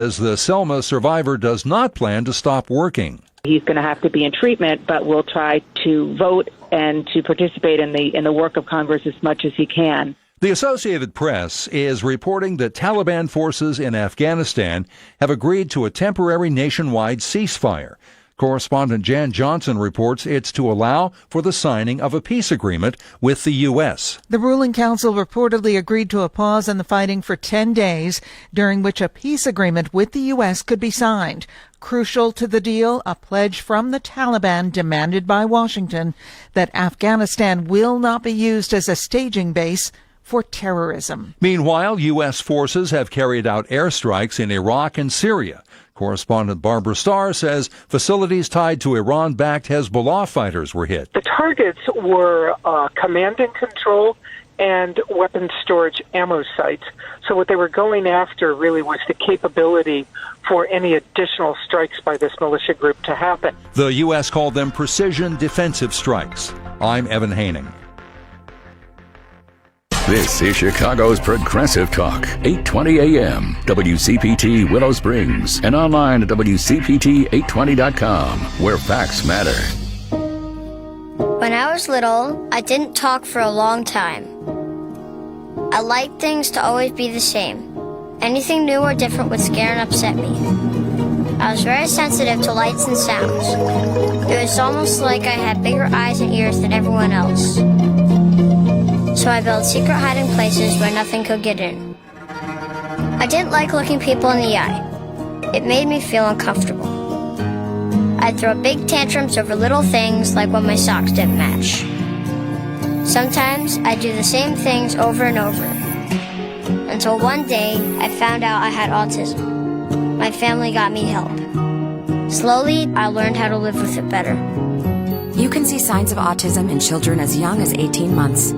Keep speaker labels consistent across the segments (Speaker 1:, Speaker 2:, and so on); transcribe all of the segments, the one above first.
Speaker 1: As the Selma survivor does not plan to stop working.
Speaker 2: He's going to have to be in treatment, but will try to vote and to participate in the work of Congress as much as he can.
Speaker 1: The Associated Press is reporting that Taliban forces in Afghanistan have agreed to a temporary nationwide ceasefire. Correspondent Jan Johnson reports it's to allow for the signing of a peace agreement with the U.S.
Speaker 3: The ruling council reportedly agreed to a pause in the fighting for 10 days, during which a peace agreement with the U.S. could be signed. Crucial to the deal, a pledge from the Taliban demanded by Washington that Afghanistan will not be used as a staging base for terrorism.
Speaker 1: Meanwhile, U.S. forces have carried out airstrikes in Iraq and Syria. Correspondent Barbara Starr says facilities tied to Iran-backed Hezbollah fighters were hit.
Speaker 4: The targets were command and control and weapons storage ammo sites. So what they were going after really was the capability for any additional strikes by this militia group to happen.
Speaker 1: The U.S. called them precision defensive strikes. I'm Evan Haining.
Speaker 5: This is Chicago's Progressive Talk, 820 AM, WCPT Willow Springs, and online at WCPT820.com, where facts matter.
Speaker 6: When I was little, I didn't talk for a long time. I liked things to always be the same. Anything new or different would scare and upset me. I was very sensitive to lights and sounds. It was almost like I had bigger eyes and ears than everyone else. So I built secret hiding places where nothing could get in. I didn't like looking people in the eye. It made me feel uncomfortable. I'd throw big tantrums over little things like when my socks didn't match. Sometimes I'd do the same things over and over. Until one day, I found out I had autism. My family got me help. Slowly, I learned how to live with it better.
Speaker 7: You can see signs of autism in children as young as 18 months.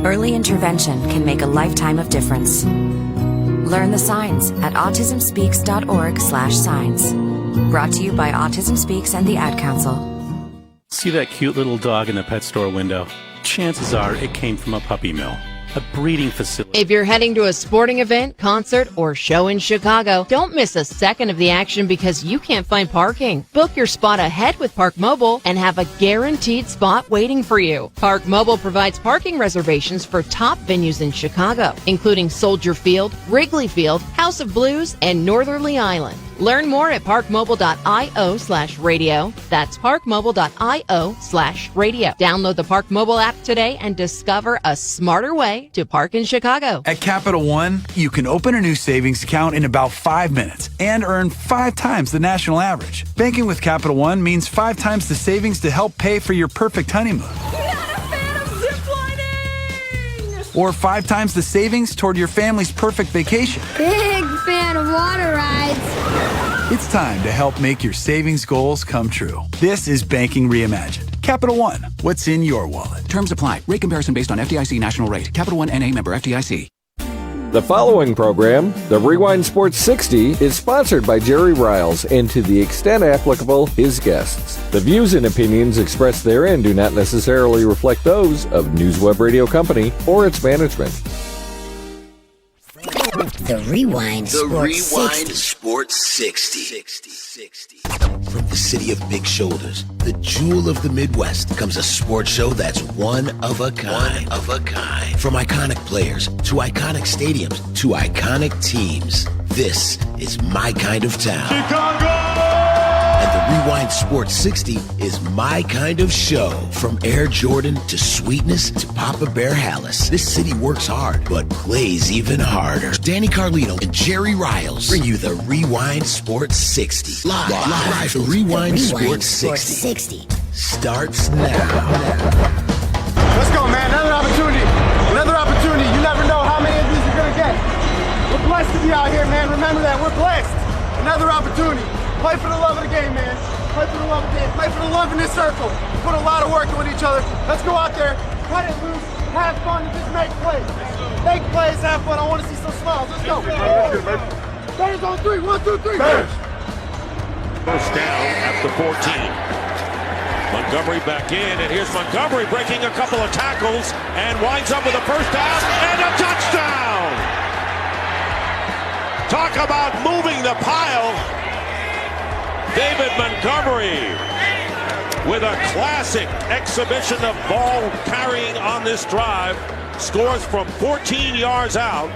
Speaker 7: Early intervention can make a lifetime of difference. Learn the signs at autismspeaks.org/signs. Brought to you by Autism Speaks and the Ad Council.
Speaker 8: See that cute little dog in the pet store window? Chances are it came from a puppy mill, a breeding facility.
Speaker 9: If you're heading to a sporting event, concert, or show in Chicago, don't miss a second of the action because you can't find parking. Book your spot ahead with Park Mobile and have a guaranteed spot waiting for you. Park Mobile provides parking reservations for top venues in Chicago, including Soldier Field, Wrigley Field, House of Blues, and Northerly Island. Learn more at parkmobile.io/radio. That's parkmobile.io/radio. Download the Park Mobile app today and discover a smarter way to park in Chicago.
Speaker 10: At Capital One, you can open a new savings account in about 5 minutes and earn 5 times the national average. Banking with Capital One means 5 times the savings to help pay for your perfect honeymoon.
Speaker 11: Not a fan of ziplining!
Speaker 10: Or 5 times the savings toward your family's perfect vacation.
Speaker 6: Big fan of water rides.
Speaker 10: It's time to help make your savings goals come true. This is Banking Reimagined. Capital One, what's in your wallet?
Speaker 12: Terms apply. Rate comparison based on FDIC national rate. Capital One NA member FDIC.
Speaker 13: The following program, the Rewind Sports 60, is sponsored by Jerry Riles and to the extent applicable, his guests. The views and opinions expressed therein do not necessarily reflect those of NewsWeb Radio Company or its management.
Speaker 14: The Rewind Sports
Speaker 15: 60. From the city of big shoulders, the jewel of the Midwest, comes a sports show that's one of a kind. From iconic players to iconic stadiums to iconic teams, this is my kind of town. Chicago! And the Rewind Sports 60 is my kind of show. From Air Jordan to Sweetness to Papa Bear Hallis, this city works hard, but plays even harder. Danny Carlino and Jerry Riles bring you the Rewind Sports 60. Live. The Rewind Sports 60 starts now.
Speaker 16: Let's go, man. Another opportunity. You never know how many of these you're going to get. We're blessed to be out here, man. Remember that. We're blessed. Another opportunity. Play for the love of the game, man. Play for the love of the game. Play for the love in this circle. Put a lot of work in with each other. Let's go out there, cut it loose, have fun, and just make plays. Make plays, have fun. I want to see some smiles. Let's go. Bears on 3. 1, 2, 3. Bears.
Speaker 17: First down at the 14. Montgomery back in, and here's Montgomery breaking a couple of tackles and winds up with a first down and a touchdown. Talk about moving the pile. David Montgomery with a classic exhibition of ball carrying on this drive. Scores from 14 yards out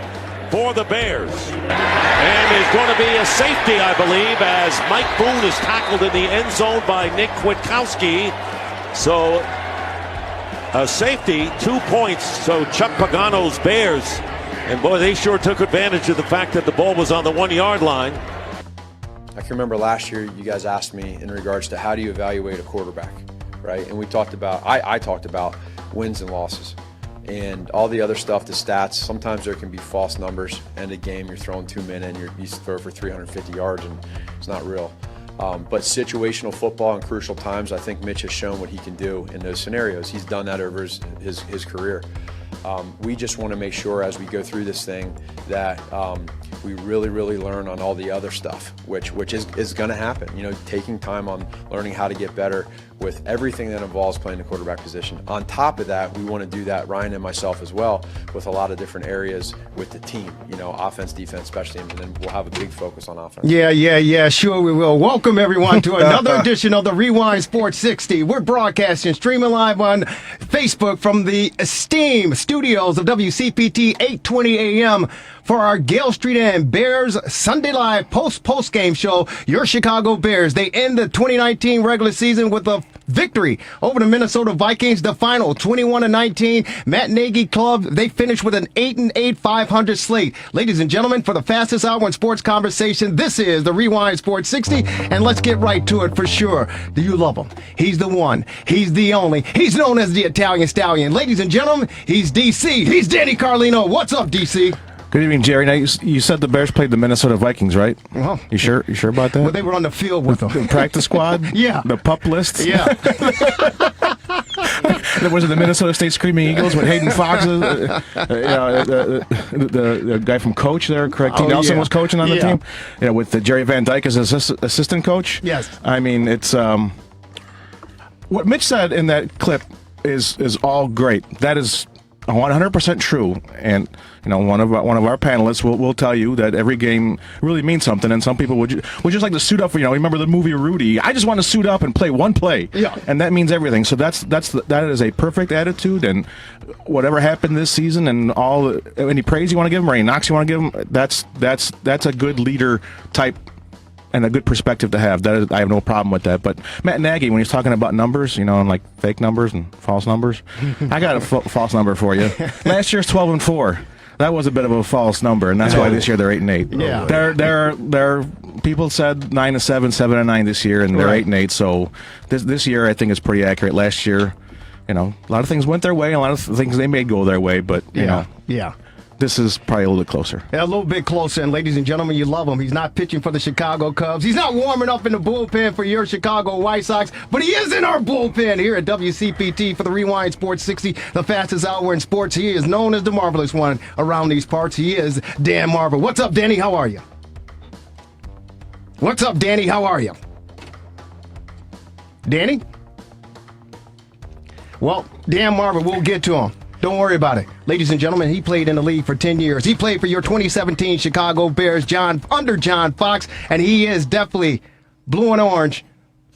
Speaker 17: for the Bears. And is going to be a safety, I believe, as Mike Boone is tackled in the end zone by Nick Kwiatkowski. So a safety, 2 points. So Chuck Pagano's Bears. And boy, they sure took advantage of the fact that the ball was on the 1 yard line.
Speaker 18: I can remember last year you guys asked me in regards to how do you evaluate a quarterback, right? And we talked about, I talked about wins and losses and all the other stuff, the stats. Sometimes there can be false numbers. End of game, you're throwing 2 minutes and you throw for 350 yards and it's not real. But situational football in crucial times, I think Mitch has shown what he can do in those scenarios. He's done that over his career. We just want to make sure as we go through this thing that we really learn on all the other stuff, which is going to happen. You know, taking time on learning how to get better with everything that involves playing the quarterback position. On top of that, we want to do that, Ryan and myself as well, with a lot of different areas with the team, you know, offense, defense, special teams, and then we'll have a big focus on offense.
Speaker 19: Yeah, sure we will. Welcome everyone to another edition of the Rewind Sports 60. We're broadcasting, streaming live on Facebook from the esteemed studios of WCPT 820 AM for our Gale Street and Bears Sunday Live post-game show. Your Chicago Bears, they end the 2019 regular season with a victory over the Minnesota Vikings, the final 21-19. Matt Nagy Club, they finished with an 8-8 500 slate. Ladies and gentlemen, for the fastest hour in sports conversation, this is the Rewind Sports 60, and let's get right to it for sure. Do you love him? He's the one. He's the only. He's known as the Italian Stallion. Ladies and gentlemen, he's DC. He's Danny Carlino. What's up, DC?
Speaker 20: Good evening, Jerry. Now, you said the Bears played the Minnesota Vikings, right?
Speaker 19: Uh-huh.
Speaker 20: You sure about that?
Speaker 19: Well, they were on the field with them.
Speaker 20: The practice squad?
Speaker 19: Yeah.
Speaker 20: The pup lists?
Speaker 19: Yeah.
Speaker 20: Was it the Minnesota State Screaming Eagles with Hayden Fox? The guy from Coach there, correct? T. Nelson was coaching on the team? Yeah, with Jerry Van Dyke as assistant coach?
Speaker 19: Yes.
Speaker 20: I mean, it's... what Mitch said in that clip is all great. That is 100% true, and you know one of our panelists will tell you that every game really means something, and some people would just like to suit up for, you know, remember the movie Rudy? I just want to suit up and play one play, and that means everything. So that is a perfect attitude, and whatever happened this season, and any praise you want to give him or any knocks you want to give him, that's a good leader type. And a good perspective to have. I have no problem with that. But Matt Nagy, when he's talking about numbers, you know, and like fake numbers and false numbers, I got a false number for you. Last year's 12-4. That was a bit of a false number, and that's why this year they're 8-8.
Speaker 19: Yeah,
Speaker 20: they're people said 9-7, 7-9 this year, and they're 8-8. So this year I think is pretty accurate. Last year, you know, a lot of things went their way, and a lot of things they made go their way, but you know. This is probably a little bit closer.
Speaker 19: Yeah, a little bit closer. And ladies and gentlemen, you love him. He's not pitching for the Chicago Cubs. He's not warming up in the bullpen for your Chicago White Sox, but he is in our bullpen here at WCPT for the Rewind Sports 60, the fastest hour in sports. He is known as the marvelous one around these parts. He is Dan Marvel. What's up, Danny? How are you? What's up, Danny? How are you? Danny? Well, Dan Marvel, we'll get to him. Don't worry about it. Ladies and gentlemen, he played in the league for 10 years. He played for your 2017 Chicago Bears, under John Fox, and he is definitely blue and orange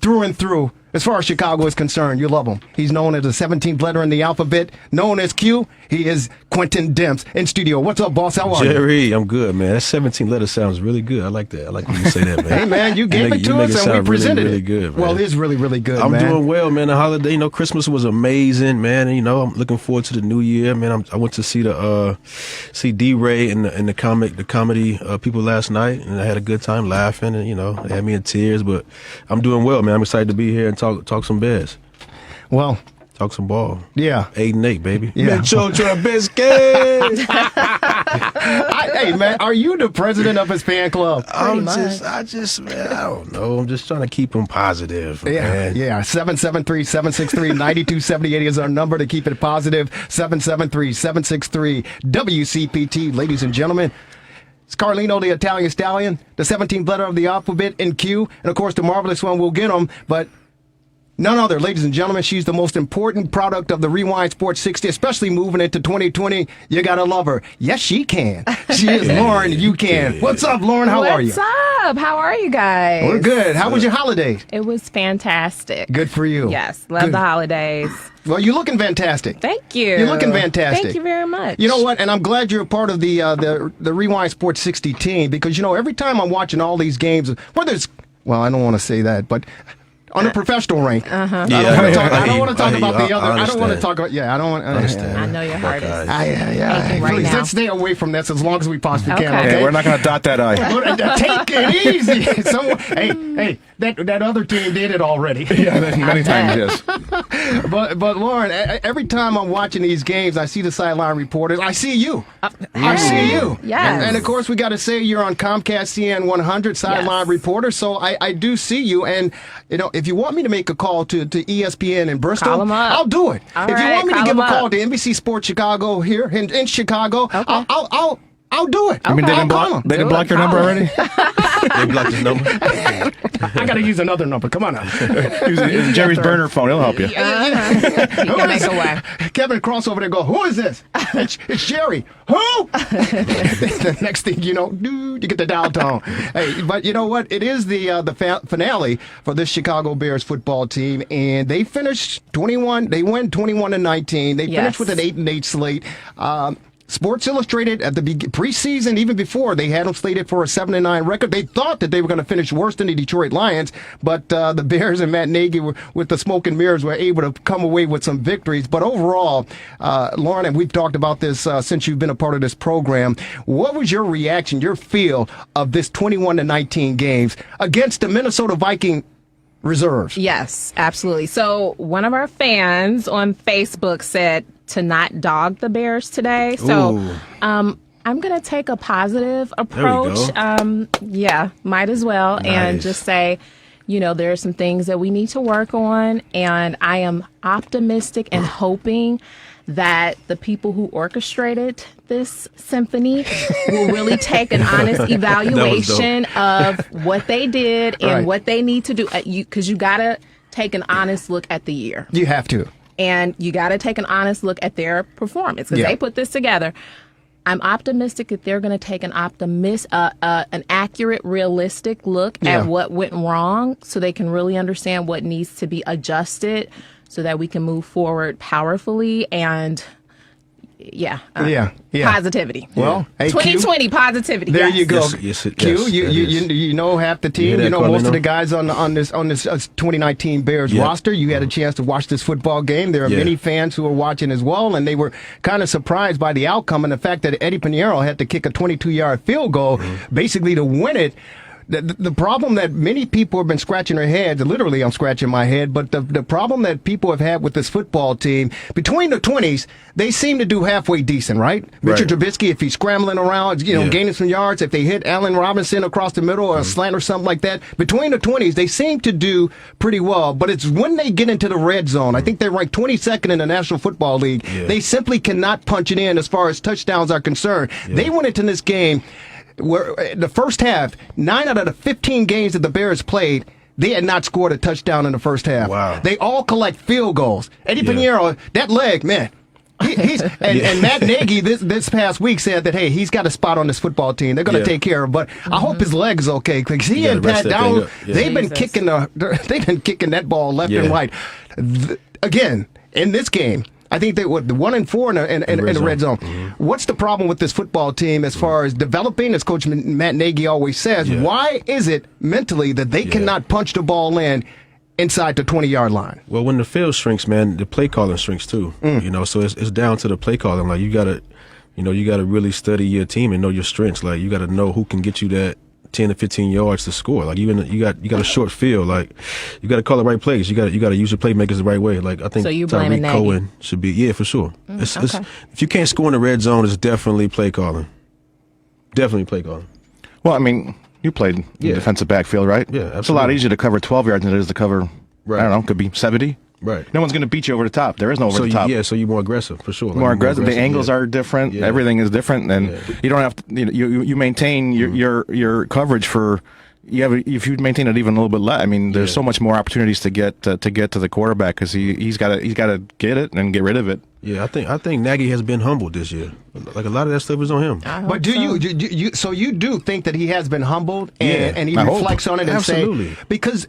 Speaker 19: through and through. As far as Chicago is concerned, you love him. He's known as the 17th letter in the alphabet, known as Q. He is Quintin Demps in studio. What's up, boss? How are you?
Speaker 21: Jerry, I'm good, man. That 17th letter sounds really good. I like that. I like when you say that, man.
Speaker 19: Hey, man, you gave it to us and we presented
Speaker 21: really good, man.
Speaker 19: Well, it is really good,
Speaker 21: I'm
Speaker 19: man.
Speaker 21: doing well, man. The holiday, you know, Christmas was amazing, man. And, you know, I'm looking forward to the new year, man. I went to see see D-Ray and the comedy people last night, and I had a good time laughing, and, you know, they had me in tears. But I'm doing well, man. I'm excited to be here and talk some Bears.
Speaker 19: Well,
Speaker 21: talk some ball.
Speaker 19: Yeah.
Speaker 21: 8-8, baby.
Speaker 19: Yeah.
Speaker 21: Mitchell Trubisky.
Speaker 19: Hey, man, are you the president of his fan club?
Speaker 21: Man, I don't know. I'm just trying to keep him positive, man.
Speaker 19: Yeah. 773-763-9278 is our number to keep it positive. 773-763-WCPT. Ladies and gentlemen, it's Carlino, the Italian Stallion, the 17th letter of the alphabet in Q. And, of course, the marvelous one will get him, but None other, ladies and gentlemen. She's the most important product of the Rewind Sports 60, especially moving into 2020. You gotta love her. Yes, she can. She is Lauren Yucan. What's up, Lauren? How are you?
Speaker 2: What's up? How are you guys?
Speaker 19: We're good. How was your holidays?
Speaker 2: It was fantastic.
Speaker 19: Good for you.
Speaker 2: Yes, love the holidays.
Speaker 19: Well, you're looking fantastic.
Speaker 2: Thank you.
Speaker 19: You're looking fantastic.
Speaker 2: Thank you very much.
Speaker 19: You know what? And I'm glad you're a part of the Rewind Sports 60 team because, you know, every time I'm watching all these games, whether it's, well, I don't want to say that, but on a professional rank.
Speaker 2: Uh-huh.
Speaker 19: I don't want to talk about the other. I don't want to talk about. Yeah, I don't want.
Speaker 2: I know your heart is.
Speaker 19: Right please, let's stay away from this as long as we possibly can.
Speaker 20: Okay,
Speaker 19: Okay?
Speaker 20: we're not going to dot that I.
Speaker 19: Take it easy. Hey, that other team did it already.
Speaker 20: Yeah, many times, yes.
Speaker 19: But Lauren, every time I'm watching these games, I see the sideline reporters. I see you. I see you.
Speaker 2: Yes.
Speaker 19: And of course, we got to say you're on Comcast CN 100 sideline reporter. So I do see you. And you know, if you want me to make a call to ESPN in Bristol,
Speaker 2: Call 'em up.
Speaker 19: I'll do it.
Speaker 2: All
Speaker 19: if you
Speaker 2: right,
Speaker 19: want me to
Speaker 2: call
Speaker 19: give a
Speaker 2: 'em
Speaker 19: call
Speaker 2: up.
Speaker 19: to NBC Sports Chicago here in Chicago,
Speaker 2: Okay.
Speaker 19: I'll do it.
Speaker 20: I mean, they
Speaker 19: I'll
Speaker 20: didn't
Speaker 19: call
Speaker 20: block,
Speaker 19: 'em.
Speaker 20: they didn't block your number already?
Speaker 21: They blocked his number.
Speaker 19: I got to use another number. Come on now.
Speaker 20: Use Jerry's burner phone. He'll help you.
Speaker 2: He can make a way.
Speaker 19: Kevin cross over there and go, who is this? It's Jerry. Who? The next thing you know, you get the dial tone. Hey, but you know what? It is the finale for this Chicago Bears football team, and they finished 21. They went 21-19. They finished with an 8-8 slate. Sports Illustrated at the preseason, even before, they had them slated for a 7-9 record. They thought that they were going to finish worse than the Detroit Lions, but the Bears and Matt Nagy with the smoke and mirrors were able to come away with some victories. But overall, Lauren, and we've talked about this since you've been a part of this program. What was your reaction, your feel of this 21-19 games against the Minnesota Vikings reserves?
Speaker 2: Yes, absolutely. So one of our fans on Facebook said to not dog the Bears today. So I'm going to take a positive approach. Might as well.
Speaker 21: Nice.
Speaker 2: And just say, you know, there are some things that we need to work on. And I am optimistic and hoping that the people who orchestrated this symphony will really take an honest evaluation of what they did and what they need to do. Because you got to take an honest look at the year.
Speaker 19: You have to.
Speaker 2: And you got to take an honest look at their performance because they put this together. I'm optimistic that they're going to take an accurate, realistic look at what went wrong so they can really understand what needs to be adjusted so that we can move forward powerfully and positivity.
Speaker 19: Well, hey,
Speaker 2: 2020 positivity.
Speaker 19: There you go.
Speaker 21: Yes,
Speaker 19: Q, you know half the team. You know most of the guys on this 2019 Bears roster. You had a chance to watch this football game. There are many fans who are watching as well, and they were kind of surprised by the outcome and the fact that Eddie Pinheiro had to kick a 22-yard field goal basically to win it. The problem that many people have been scratching their heads, literally I'm scratching my head, but the problem that people have had with this football team, between the 20s, they seem to do halfway decent, right? Richard Trubisky, if he's scrambling around, gaining some yards, if they hit Allen Robinson across the middle or a slant or something like that, between the 20s, they seem to do pretty well. But it's when they get into the red zone, I think they're ranked 22nd in the National Football League, they simply cannot punch it in as far as touchdowns are concerned. They went into this game where the first half, 9 out of the 15 games that the Bears played, they had not scored a touchdown in the first half.
Speaker 21: Wow.
Speaker 19: They all collect field goals. Eddie Pinheiro, that leg, man. And Matt Nagy this past week said that, hey, he's got a spot on this football team. They're going to take care of him. But I hope his leg is okay because he and Pat Dowell, they've been kicking that ball left and right. Again, in this game, I think they were 1-4 in the red zone. What's the problem with this football team as far as developing, as Coach Matt Nagy always says? Why is it mentally that they cannot punch the ball in inside the 20-yard line?
Speaker 21: Well, when the field shrinks, man, the play calling shrinks too. So it's down to the play calling. Like you gotta really study your team and know your strengths. Like you gotta know who can get you that 10 to 15 yards to score. Like you got a short field. Like you got to call the right plays. You got to use your playmakers the right way. Like I think Tyreek Cohen should be. For sure. It's, if you can't score in the red zone, it's definitely play calling. Definitely play calling.
Speaker 20: Well, I mean, you played defensive backfield, right?
Speaker 21: Yeah, absolutely.
Speaker 20: It's a lot easier to cover 12 yards than it is to cover, I don't know, could be 70.
Speaker 21: Right.
Speaker 20: No one's going to beat you over the top. There is no over the top.
Speaker 21: So you're more aggressive, for sure. Like
Speaker 20: More aggressive. The angles are different. Everything is different. And you don't have to, you maintain your coverage for if you maintain it even a little bit less, I mean, there's so much more opportunities to get to the quarterback because he's got to get it and get rid of it.
Speaker 21: Yeah, I think Nagy has been humbled this year. Like a lot of that stuff is on him.
Speaker 19: But so you do think that he has been humbled and he reflects on it and
Speaker 21: Absolutely.
Speaker 19: Because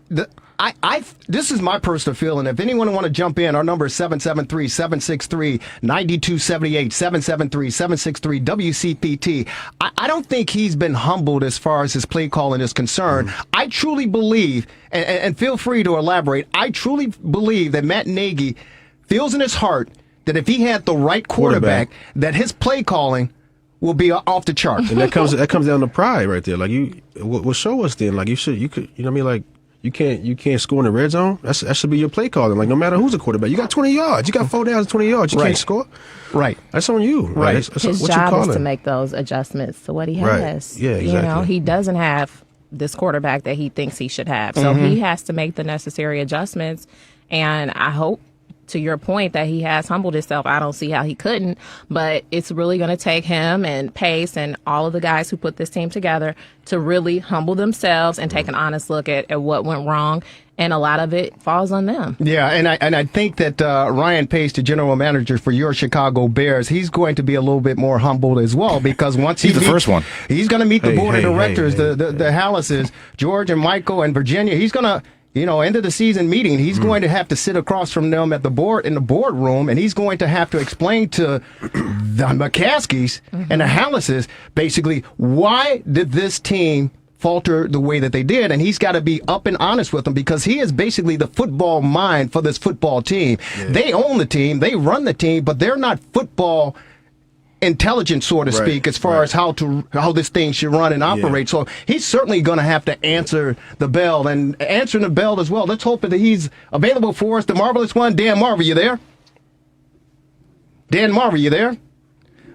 Speaker 19: this is my personal feeling. If anyone want to jump in, our number is 773-763-9278, 773-763-WCPT. I don't think he's been humbled as far as his play calling is concerned. I truly believe, and feel free to elaborate, I truly believe that Matt Nagy feels in his heart that if he had the right quarterback, that his play calling will be off the chart.
Speaker 21: And that comes down to pride right there. Like well, show us then. Like you could, you know what I mean? Like you can't score in the red zone. That should be your play calling. Like no matter who's a quarterback, you got 20 yards, you got 4 downs, 20 yards, you can't score.
Speaker 19: Right.
Speaker 21: That's on you.
Speaker 19: Right.
Speaker 21: That's
Speaker 2: his
Speaker 21: what
Speaker 2: job
Speaker 21: you
Speaker 2: is to
Speaker 21: calling.
Speaker 2: make those adjustments to what he
Speaker 21: Right.
Speaker 2: has.
Speaker 21: Yeah, exactly.
Speaker 2: You know, he doesn't have this quarterback that he thinks he should have. So he has to make the necessary adjustments. And I hope, to your point, that he has humbled himself. I don't see how he couldn't, but it's really going to take him and Pace and all of the guys who put this team together to really humble themselves and take an honest look at what went wrong. And a lot of it falls on them.
Speaker 19: Yeah, and I think that Ryan Pace, the general manager for your Chicago Bears, he's going to be a little bit more humbled as well because once
Speaker 20: he's the first one,
Speaker 19: he's going to meet the board of directors, the Hallises, George and Michael and Virginia. He's going to, end of the season meeting, he's going to have to sit across from them at the board in the boardroom, and he's going to have to explain to the McCaskies and the Hallises basically why did this team falter the way that they did, and he's got to be up and honest with them because he is basically the football mind for this football team. Yeah. They own the team, they run the team, but they're not football intelligent, so to speak, as far as how this thing should run and operate. So he's certainly going to have to answer the bell, and answering the bell as well. Let's hope that he's available for us. The marvelous one, Dan Marver, you there? Dan Marver, you there?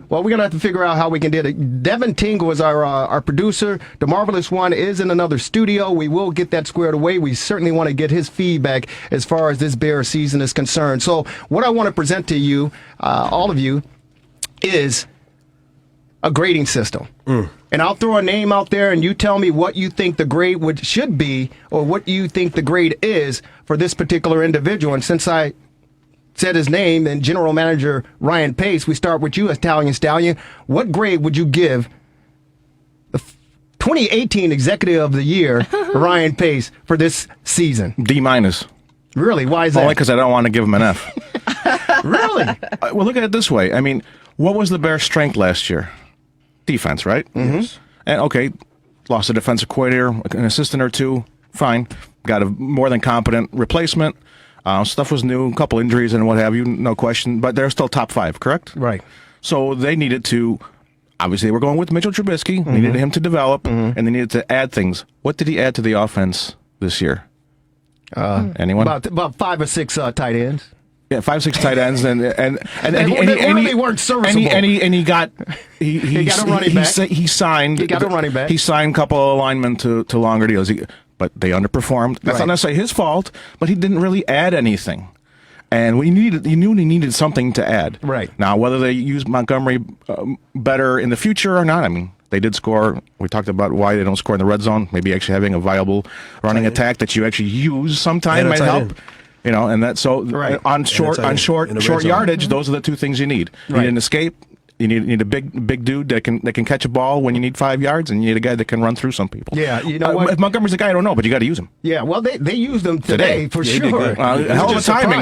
Speaker 19: Well, we're going to have to figure out how we can do it. Devin Tingle is our producer. The Marvelous One is in another studio. We will get that squared away. We certainly want to get his feedback as far as this Bears season is concerned. So what I want to present to you, all of you, is a grading system. And I'll throw a name out there, and you tell me what you think the grade should be or what you think the grade is for this particular individual. And since I said his name and General Manager Ryan Pace, we start with you, Italian Stallion. What grade would you give the 2018 Executive of the Year, Ryan Pace, for this season?
Speaker 20: D-.
Speaker 19: Really? Why is that?
Speaker 20: Only because I don't want to give him an F.
Speaker 19: Really?
Speaker 20: Well, look at it this way. I mean, what was the Bears' strength last year? Defense, right?
Speaker 19: Yes.
Speaker 20: And okay, lost a defensive coordinator, an assistant or two, fine. Got a more than competent replacement. Stuff was new, a couple injuries and what have you, no question. But they're still top 5, correct?
Speaker 19: Right.
Speaker 20: So they needed to, obviously, they were going with Mitchell Trubisky. They needed him to develop, and they needed to add things. What did he add to the offense this year? Anyone?
Speaker 19: About 5 or 6 tight ends.
Speaker 20: Yeah, 5, 6 tight ends, and
Speaker 19: really weren't serviceable.
Speaker 20: And he got he
Speaker 19: got a running back.
Speaker 20: He signed.
Speaker 19: He got a running back.
Speaker 20: He signed a couple of linemen to longer deals. But they underperformed. That's not necessarily his fault, but he didn't really add anything. And he knew he needed something to add.
Speaker 19: Right.
Speaker 20: Now, whether they use Montgomery better in the future or not, I mean, they did score. We talked about why they don't score in the red zone. Maybe actually having a viable running attack that you actually use sometime might help. And that's so on short yardage. Those are the 2 things you need. You need an escape. You need a big dude that can catch a ball when you need 5 yards, and you need a guy that can run through some people.
Speaker 19: Yeah, you know what?
Speaker 20: If Montgomery's a guy, I don't know, but you got to use him.
Speaker 19: Yeah, well, they used him today for sure.
Speaker 20: Hell of a timing.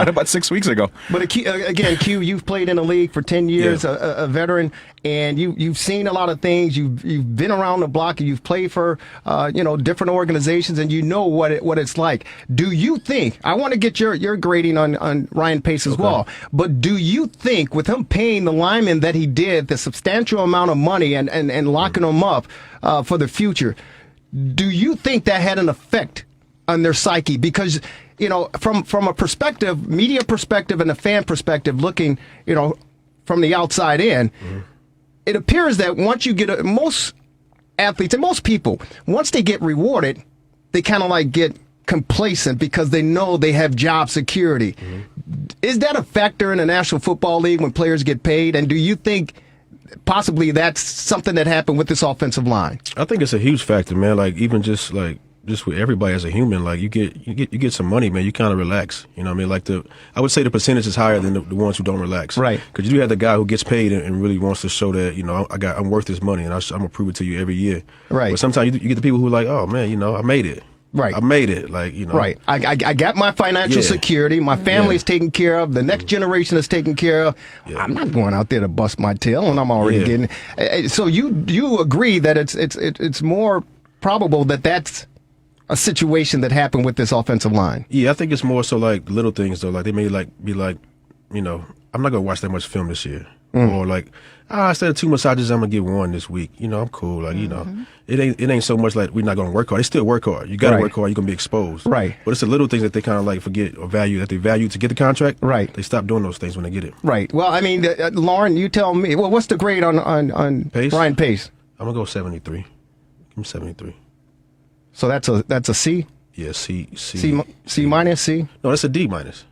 Speaker 20: About 6 weeks ago.
Speaker 19: But again, Q, you've played in the league for 10 years, a veteran, and you've seen a lot of things. You've been around the block. You've played for different organizations, and you know what it's like. Do you think? I want to get your grading on Ryan Pace as well. But do you think with him paying the linemen that he did, the substantial amount of money and locking them up for the future, do you think that had an effect on their psyche? Because, from a perspective, media perspective and a fan perspective, looking, from the outside in, it appears that once you get most athletes and most people, once they get rewarded, they kind of get complacent because they know they have job security. Is that a factor in the National Football League when players get paid? And do you think possibly that's something that happened with this offensive line?
Speaker 21: I think it's a huge factor, man. Like even just with everybody as a human, like you get some money, man. You kind of relax. You know what I mean? Like I would say the percentage is higher than the ones who don't relax.
Speaker 19: Right.
Speaker 21: Because you do have the guy who gets paid and really wants to show that, you know, I'm worth this money and I'm gonna prove it to you every year.
Speaker 19: Right.
Speaker 21: But sometimes you get the people who are like, oh man, you know, I made it.
Speaker 19: Right.
Speaker 21: I made it. Like, you know.
Speaker 19: Right. I got my financial security. My family's taken care of. The next generation is taken care of. Yeah. I'm not going out there to bust my tail, and I'm already getting. So you agree that it's more probable that that's a situation that happened with this offensive line?
Speaker 21: Yeah, I think it's more so like little things though. Like they may be like, you know, I'm not gonna watch that much film this year, or like, instead of 2 massages, I'm gonna get 1 this week. You know, I'm cool. Like, you know, it ain't so much like we're not gonna work hard. They still work hard. You gotta work hard. You're gonna be exposed. Right. But it's the little things that they kind of like forget or value that they value to get the contract. Right. They stop doing those things when they get it.
Speaker 19: Right. Well, I mean, Lauren, you tell me. Well, what's the grade on
Speaker 21: Pace?
Speaker 19: Ryan Pace?
Speaker 21: I'm gonna go 73. I'm 73.
Speaker 19: So that's a C?
Speaker 21: Yeah, C
Speaker 19: minus, C?
Speaker 21: No, that's a D minus.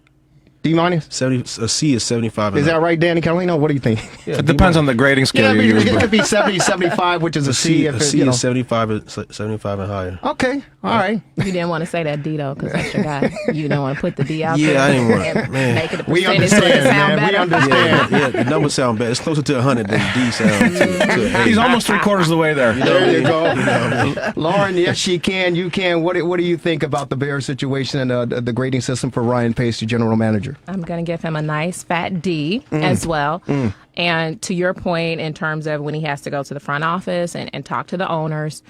Speaker 19: D minus?
Speaker 21: 70. A C is 75.
Speaker 19: Is that right, Danny Carlino? What do you think?
Speaker 20: Yeah, it depends on the grading scale you use.
Speaker 19: It could be 70, 75, which is a C.
Speaker 21: A C is 75 and higher.
Speaker 19: Okay, all right.
Speaker 2: You didn't want to say that D, though, because that's your guy. You didn't want to put the D out there.
Speaker 21: Yeah, I didn't want to. Man.
Speaker 2: Make it a percentage
Speaker 19: we understand,
Speaker 2: sound better.
Speaker 19: We understand.
Speaker 21: Yeah, the numbers sound better. It's closer to 100 than D sound to 80.
Speaker 20: He's almost 3/4 of the way there.
Speaker 19: There you go. You know, Lauren, yes, she can. You can. What do you think about the Bears situation and the grading system for Ryan Pace, the general manager?
Speaker 2: I'm going to give him a nice fat D as well. And to your point, in terms of when he has to go to the front office and talk to the owners,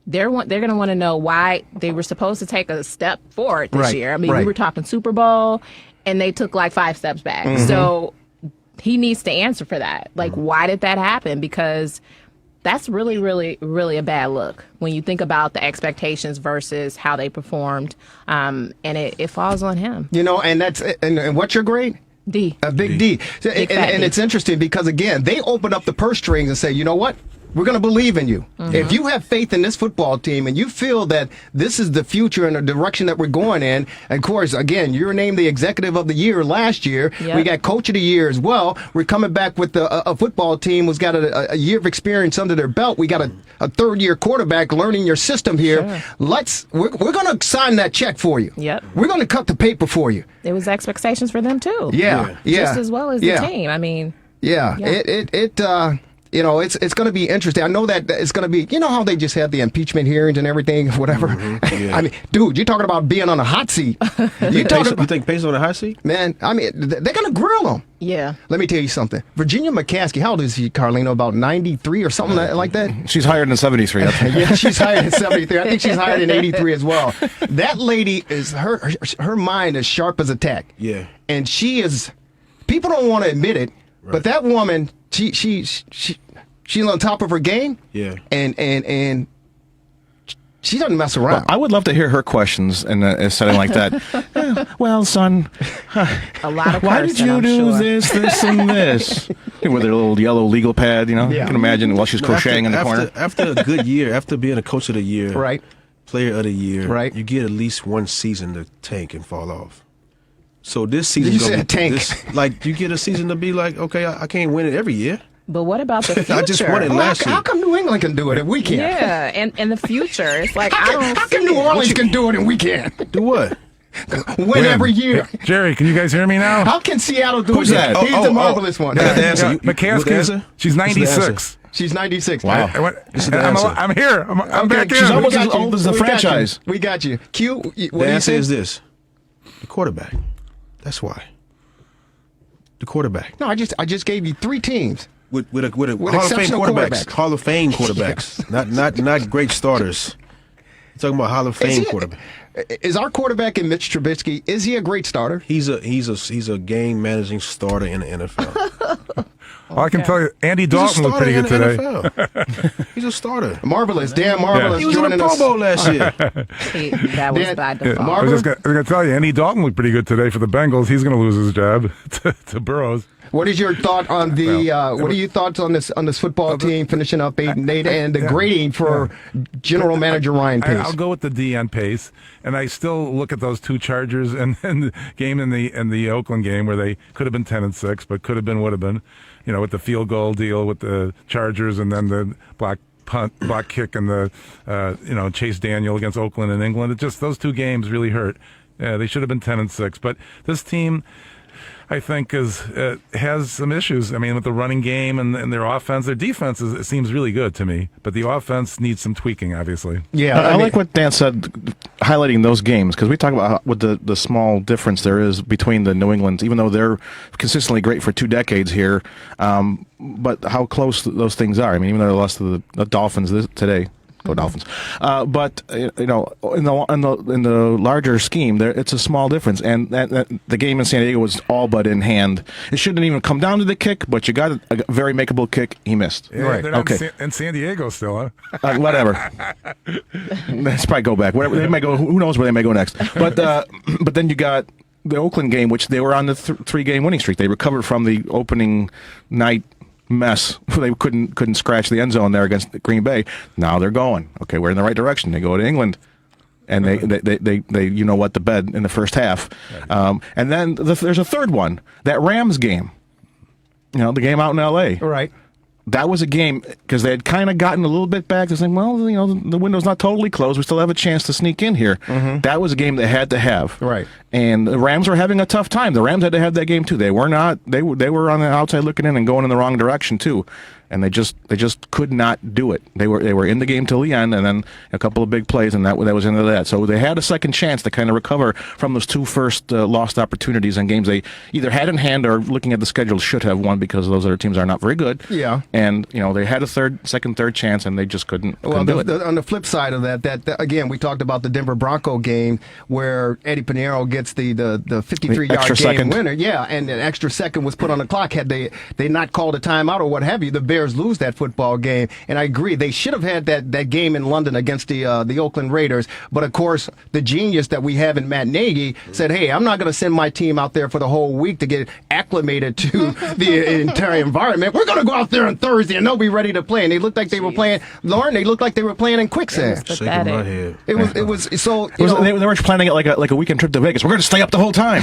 Speaker 2: they're going to want to know why they were supposed to take a step forward this year. I mean, we were talking Super Bowl, and they took like 5 steps back. So he needs to answer for that. Like, why did that happen? Because that's really, really, really a bad look when you think about the expectations versus how they performed, and it falls on him.
Speaker 19: You know, and what's your grade?
Speaker 2: D.
Speaker 19: A big D. And it's interesting because, again, they open up the purse strings and say, you know what? We're going to believe in you. If you have faith in this football team and you feel that this is the future and the direction that we're going in, and of course, again, you were named the Executive of the Year last year. Yep. We got Coach of the Year as well. We're coming back with a football team who's got a year of experience under their belt. We got a third-year quarterback learning your system here.
Speaker 2: Sure.
Speaker 19: We're going to sign that check for you.
Speaker 2: Yep.
Speaker 19: We're going to cut the paper for you.
Speaker 2: It was expectations for them, too.
Speaker 19: Yeah.
Speaker 2: Just as well as the team. I mean.
Speaker 19: Yeah. You know, it's going to be interesting. I know that it's going to be, you know how they just had the impeachment hearings and everything, whatever. I mean, dude, you're talking about being on a hot seat.
Speaker 21: You think Pace on a hot seat?
Speaker 19: Man, I mean, they're going to grill him.
Speaker 2: Yeah.
Speaker 19: Let me tell you something. Virginia McCaskey, how old is she, Carlino? About 93 or something like that?
Speaker 20: She's higher than 73.
Speaker 19: Yeah, she's higher than 73. I think she's higher than 83 as well. That lady is, her mind is sharp as a tack.
Speaker 21: Yeah.
Speaker 19: And she is, people don't want to admit it, but that woman, she's on top of her game.
Speaker 21: Yeah.
Speaker 19: And she doesn't mess around.
Speaker 20: Well, I would love to hear her questions in a setting like that. Well, son,
Speaker 2: a lot of
Speaker 20: why did you do this, and this? With her little yellow legal pad, you know. You can imagine while she's crocheting in the corner.
Speaker 21: After a good year, after being a coach of the year,
Speaker 19: right,
Speaker 21: player of the year, you get at least one season to tank and fall off. So this season, you get a season to be like, okay, I can't win it every year.
Speaker 2: But what about the future?
Speaker 21: I just won it last year.
Speaker 19: How come New England can do it and we can't?
Speaker 2: Yeah, and the future. It's like,
Speaker 19: how come New Orleans can do it and we can't?
Speaker 21: Do what?
Speaker 19: Win every year.
Speaker 3: Hey, Jerry, can you guys hear me now?
Speaker 19: How can Seattle do
Speaker 20: Who's
Speaker 19: that?
Speaker 20: That?
Speaker 19: He's the marvelous one.
Speaker 3: McCaskey, she's 96.
Speaker 19: She's 96.
Speaker 20: Wow.
Speaker 3: I'm here. I'm back in.
Speaker 20: She's almost as old as the franchise.
Speaker 19: We got you. Q, what
Speaker 21: the
Speaker 19: do you
Speaker 21: answer
Speaker 19: say?
Speaker 21: is this. The quarterback. That's why. The quarterback.
Speaker 19: No, I just gave you 3 teams.
Speaker 21: With Hall of Fame quarterbacks. Hall of Fame quarterbacks. Not great starters. You're talking about Hall of Fame quarterback.
Speaker 19: Is our quarterback in Mitch Trubisky? Is he a great starter?
Speaker 21: He's a game managing starter in the NFL.
Speaker 3: Well, I can tell you, Andy Dalton looked pretty good today.
Speaker 21: He's a starter.
Speaker 19: Marvelous, Dan Marvelous.
Speaker 21: He was in the Pro Bowl last year.
Speaker 2: That was by default.
Speaker 3: I was going to tell you, Andy Dalton looked pretty good today for the Bengals. He's going to lose his job to Burrows.
Speaker 19: What is your thought on the? What are your thoughts on this football team finishing up 8-8 and the grading for general manager Ryan Pace?
Speaker 3: I'll go with the D on Pace, and I still look at those 2 Chargers and the game in the Oakland game where they could have been 10-6, but could have been, would have been. with the field goal deal with the Chargers, and then the block kick, and the Chase Daniel against Oakland and England. It just, those two games really hurt. They should have been 10-6, but this team, I think, has some issues. I mean, with the running game and their offense, their defense it seems really good to me, but the offense needs some tweaking, obviously.
Speaker 20: Yeah, I like what Dan said, highlighting those games, because we talk about what the small difference there is between the New England, even though they're consistently great for 2 decades here, but how close those things are. I mean, even though they lost to the Dolphins today. Go Dolphins! But in the larger scheme, it's a small difference, and the game in San Diego was all but in hand. It shouldn't even come down to the kick, but you got a very makeable kick. He missed.
Speaker 3: Yeah, right. Okay. In San Diego still,
Speaker 20: huh? Whatever. Let's probably go back. Whatever they may go. Who knows where they may go next? But then you got the Oakland game, which they were on the 3-game winning streak. They recovered from the opening night mess. They couldn't scratch the end zone there against Green Bay. Now they're going. Okay, we're in the right direction. They go to England, and they the bed in the first half. And then there's a third one, that Rams game. The game out in L.A.
Speaker 19: Right.
Speaker 20: That was a game because they had kind of gotten a little bit back. They're saying, well, the window's not totally closed. We still have a chance to sneak in here. Mm-hmm. That was a game they had to have.
Speaker 19: Right.
Speaker 20: And the Rams were having a tough time. The Rams had to have that game too. They were not. They were on the outside looking in and going in the wrong direction too. And they just could not do it. They were in the game till the end, and then a couple of big plays, and that was into that. So they had a second chance to kind of recover from those 2 first lost opportunities in games they either had in hand or, looking at the schedule, should have won, because those other teams are not very good.
Speaker 19: Yeah.
Speaker 20: And they had a third chance, and they just couldn't do it.
Speaker 19: On the flip side of that again, we talked about the Denver Bronco game where Eddie Pinheiro gets the 53-yard game winner. Yeah, and an extra second was put on the clock. Had they not called a timeout or what have you, the Bears lose that football game. And I agree, they should have had that game in London against the Oakland Raiders. But of course, the genius that we have in Matt Nagy said, hey, I'm not going to send my team out there for the whole week to get acclimated to the entire environment. We're going to go out there on Thursday and they'll be ready to play. And they looked like they were playing, Lauren, they looked like they were playing in quicksand.
Speaker 21: Shaking my head.
Speaker 20: They were planning it like a weekend trip to Vegas. We're going to stay up the whole time.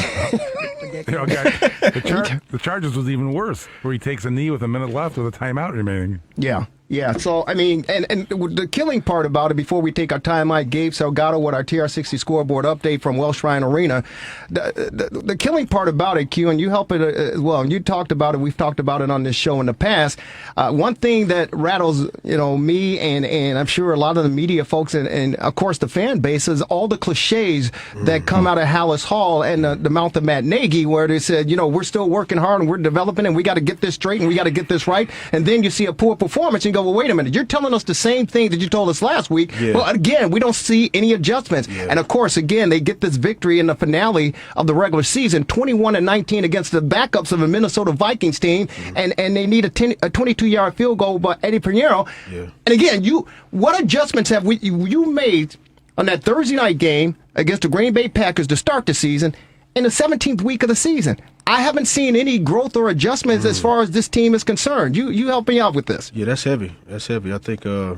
Speaker 3: The Chargers was even worse, where he takes a knee with a minute left with a timeout remaining.
Speaker 19: Yeah. Yeah, so, I mean, and the killing part about it, before we take our time, I gave Salgado with our TR60 scoreboard update from Welsh Shrine Arena. The killing part about it, Q, and you help it as well, and you talked about it, we've talked about it on this show in the past. One thing that rattles, me and I'm sure a lot of the media folks and of course the fan base is all the cliches that come out of Hallis Hall and the mouth of Matt Nagy, where they said, we're still working hard and we're developing and we got to get this straight and we got to get this right. And then you see a poor performance and you go, well, wait a minute, you're telling us the same thing that you told us last week. Yeah. Well, again, we don't see any adjustments. Yeah. And of course, again, they get this victory in the finale of the regular season, 21-19 against the backups of a Minnesota Vikings team, and they need a 22-yard field goal by Eddie Pinheiro. Yeah. And again, what adjustments have you made on that Thursday night game against the Green Bay Packers to start the season in the 17th week of the season? I haven't seen any growth or adjustments as far as this team is concerned. You help me out with this.
Speaker 21: Yeah, that's heavy. That's heavy. I think I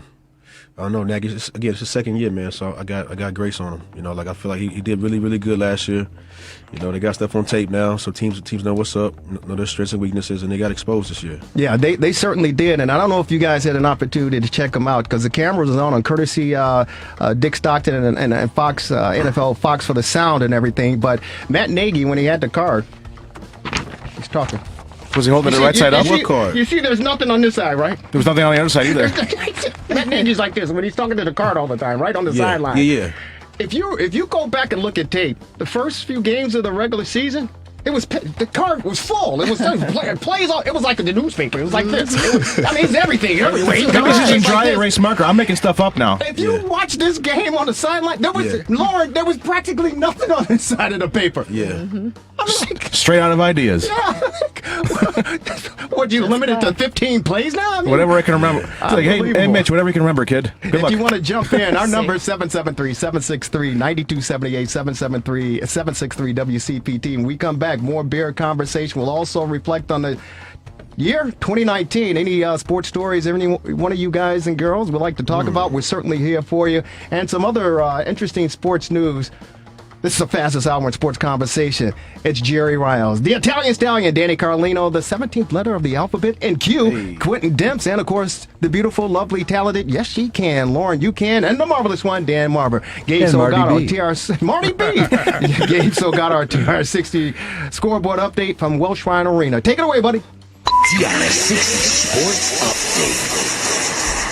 Speaker 21: don't know, Nagy. It's his second year, man. So I got grace on him. I feel like he did really, really good last year. They got stuff on tape now, so teams know what's up, know their strengths and weaknesses, and they got exposed this year.
Speaker 19: Yeah, they certainly did, and I don't know if you guys had an opportunity to check them out, because the cameras was on courtesy Dick Stockton and Fox, NFL Fox for the sound and everything. But Matt Nagy, when he had the card, he's talking.
Speaker 20: Was he holding it right side up?
Speaker 21: What card?
Speaker 19: You see, there's nothing on this side, right?
Speaker 20: There was nothing on the other side either.
Speaker 19: Matt Nagy's like this when he's talking to the card all the time, right on the sideline.
Speaker 21: Yeah.
Speaker 19: If you go back and look at tape, the first few games of the regular season, the card was full. It was plays. It was like the newspaper. It was like this. It's everything. Everywhere.
Speaker 20: This is dry erase marker. I'm making stuff up now.
Speaker 19: If you watch this game on the sideline, there was practically nothing on the side of the paper.
Speaker 21: Yeah. Mm-hmm.
Speaker 20: Straight out of ideas.
Speaker 19: Yeah. What, you limited to 15 plays now?
Speaker 20: Whatever I can remember. Hey, Mitch, whatever you can remember, kid. Good luck.
Speaker 19: If you want to jump in, our number is 773-763-9278, 773-763-WCPT. And we come back, more beer conversation. We'll also reflect on the year 2019. Any sports stories any one of you guys and girls would like to talk about, we're certainly here for you. And some other interesting sports news This is the fastest hour in sports conversation. It's Jerry Riles, the Italian Stallion, Danny Carlino, the 17th letter of the alphabet, and Q, Quintin Demps, and of course, the beautiful, lovely, talented, yes, she can, Lauren Yucan, and the marvelous one, Dan Marber. Gabe Salgado, Marty B. Gabe Salgado, our TRS60 scoreboard update from Welsh Ryan Arena. Take it away, buddy.
Speaker 15: TRS60 Sports Update.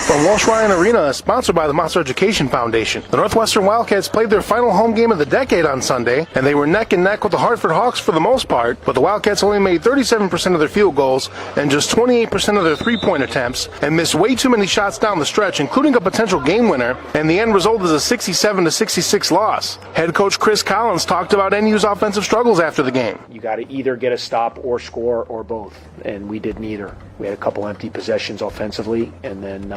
Speaker 20: From Welsh Ryan Arena, sponsored by the Monster Education Foundation. The Northwestern Wildcats played their final home game of the decade on Sunday, and they were neck and neck with the Hartford Hawks for the most part, but the Wildcats only made 37% of their field goals and just 28% of their three-point attempts, and missed way too many shots down the stretch, including a potential game winner, and the end result is a 67-66 loss. Head coach Chris Collins talked about NU's offensive struggles after the game.
Speaker 4: You got to either get a stop or score or both, and we did neither. We had a couple empty possessions offensively, and then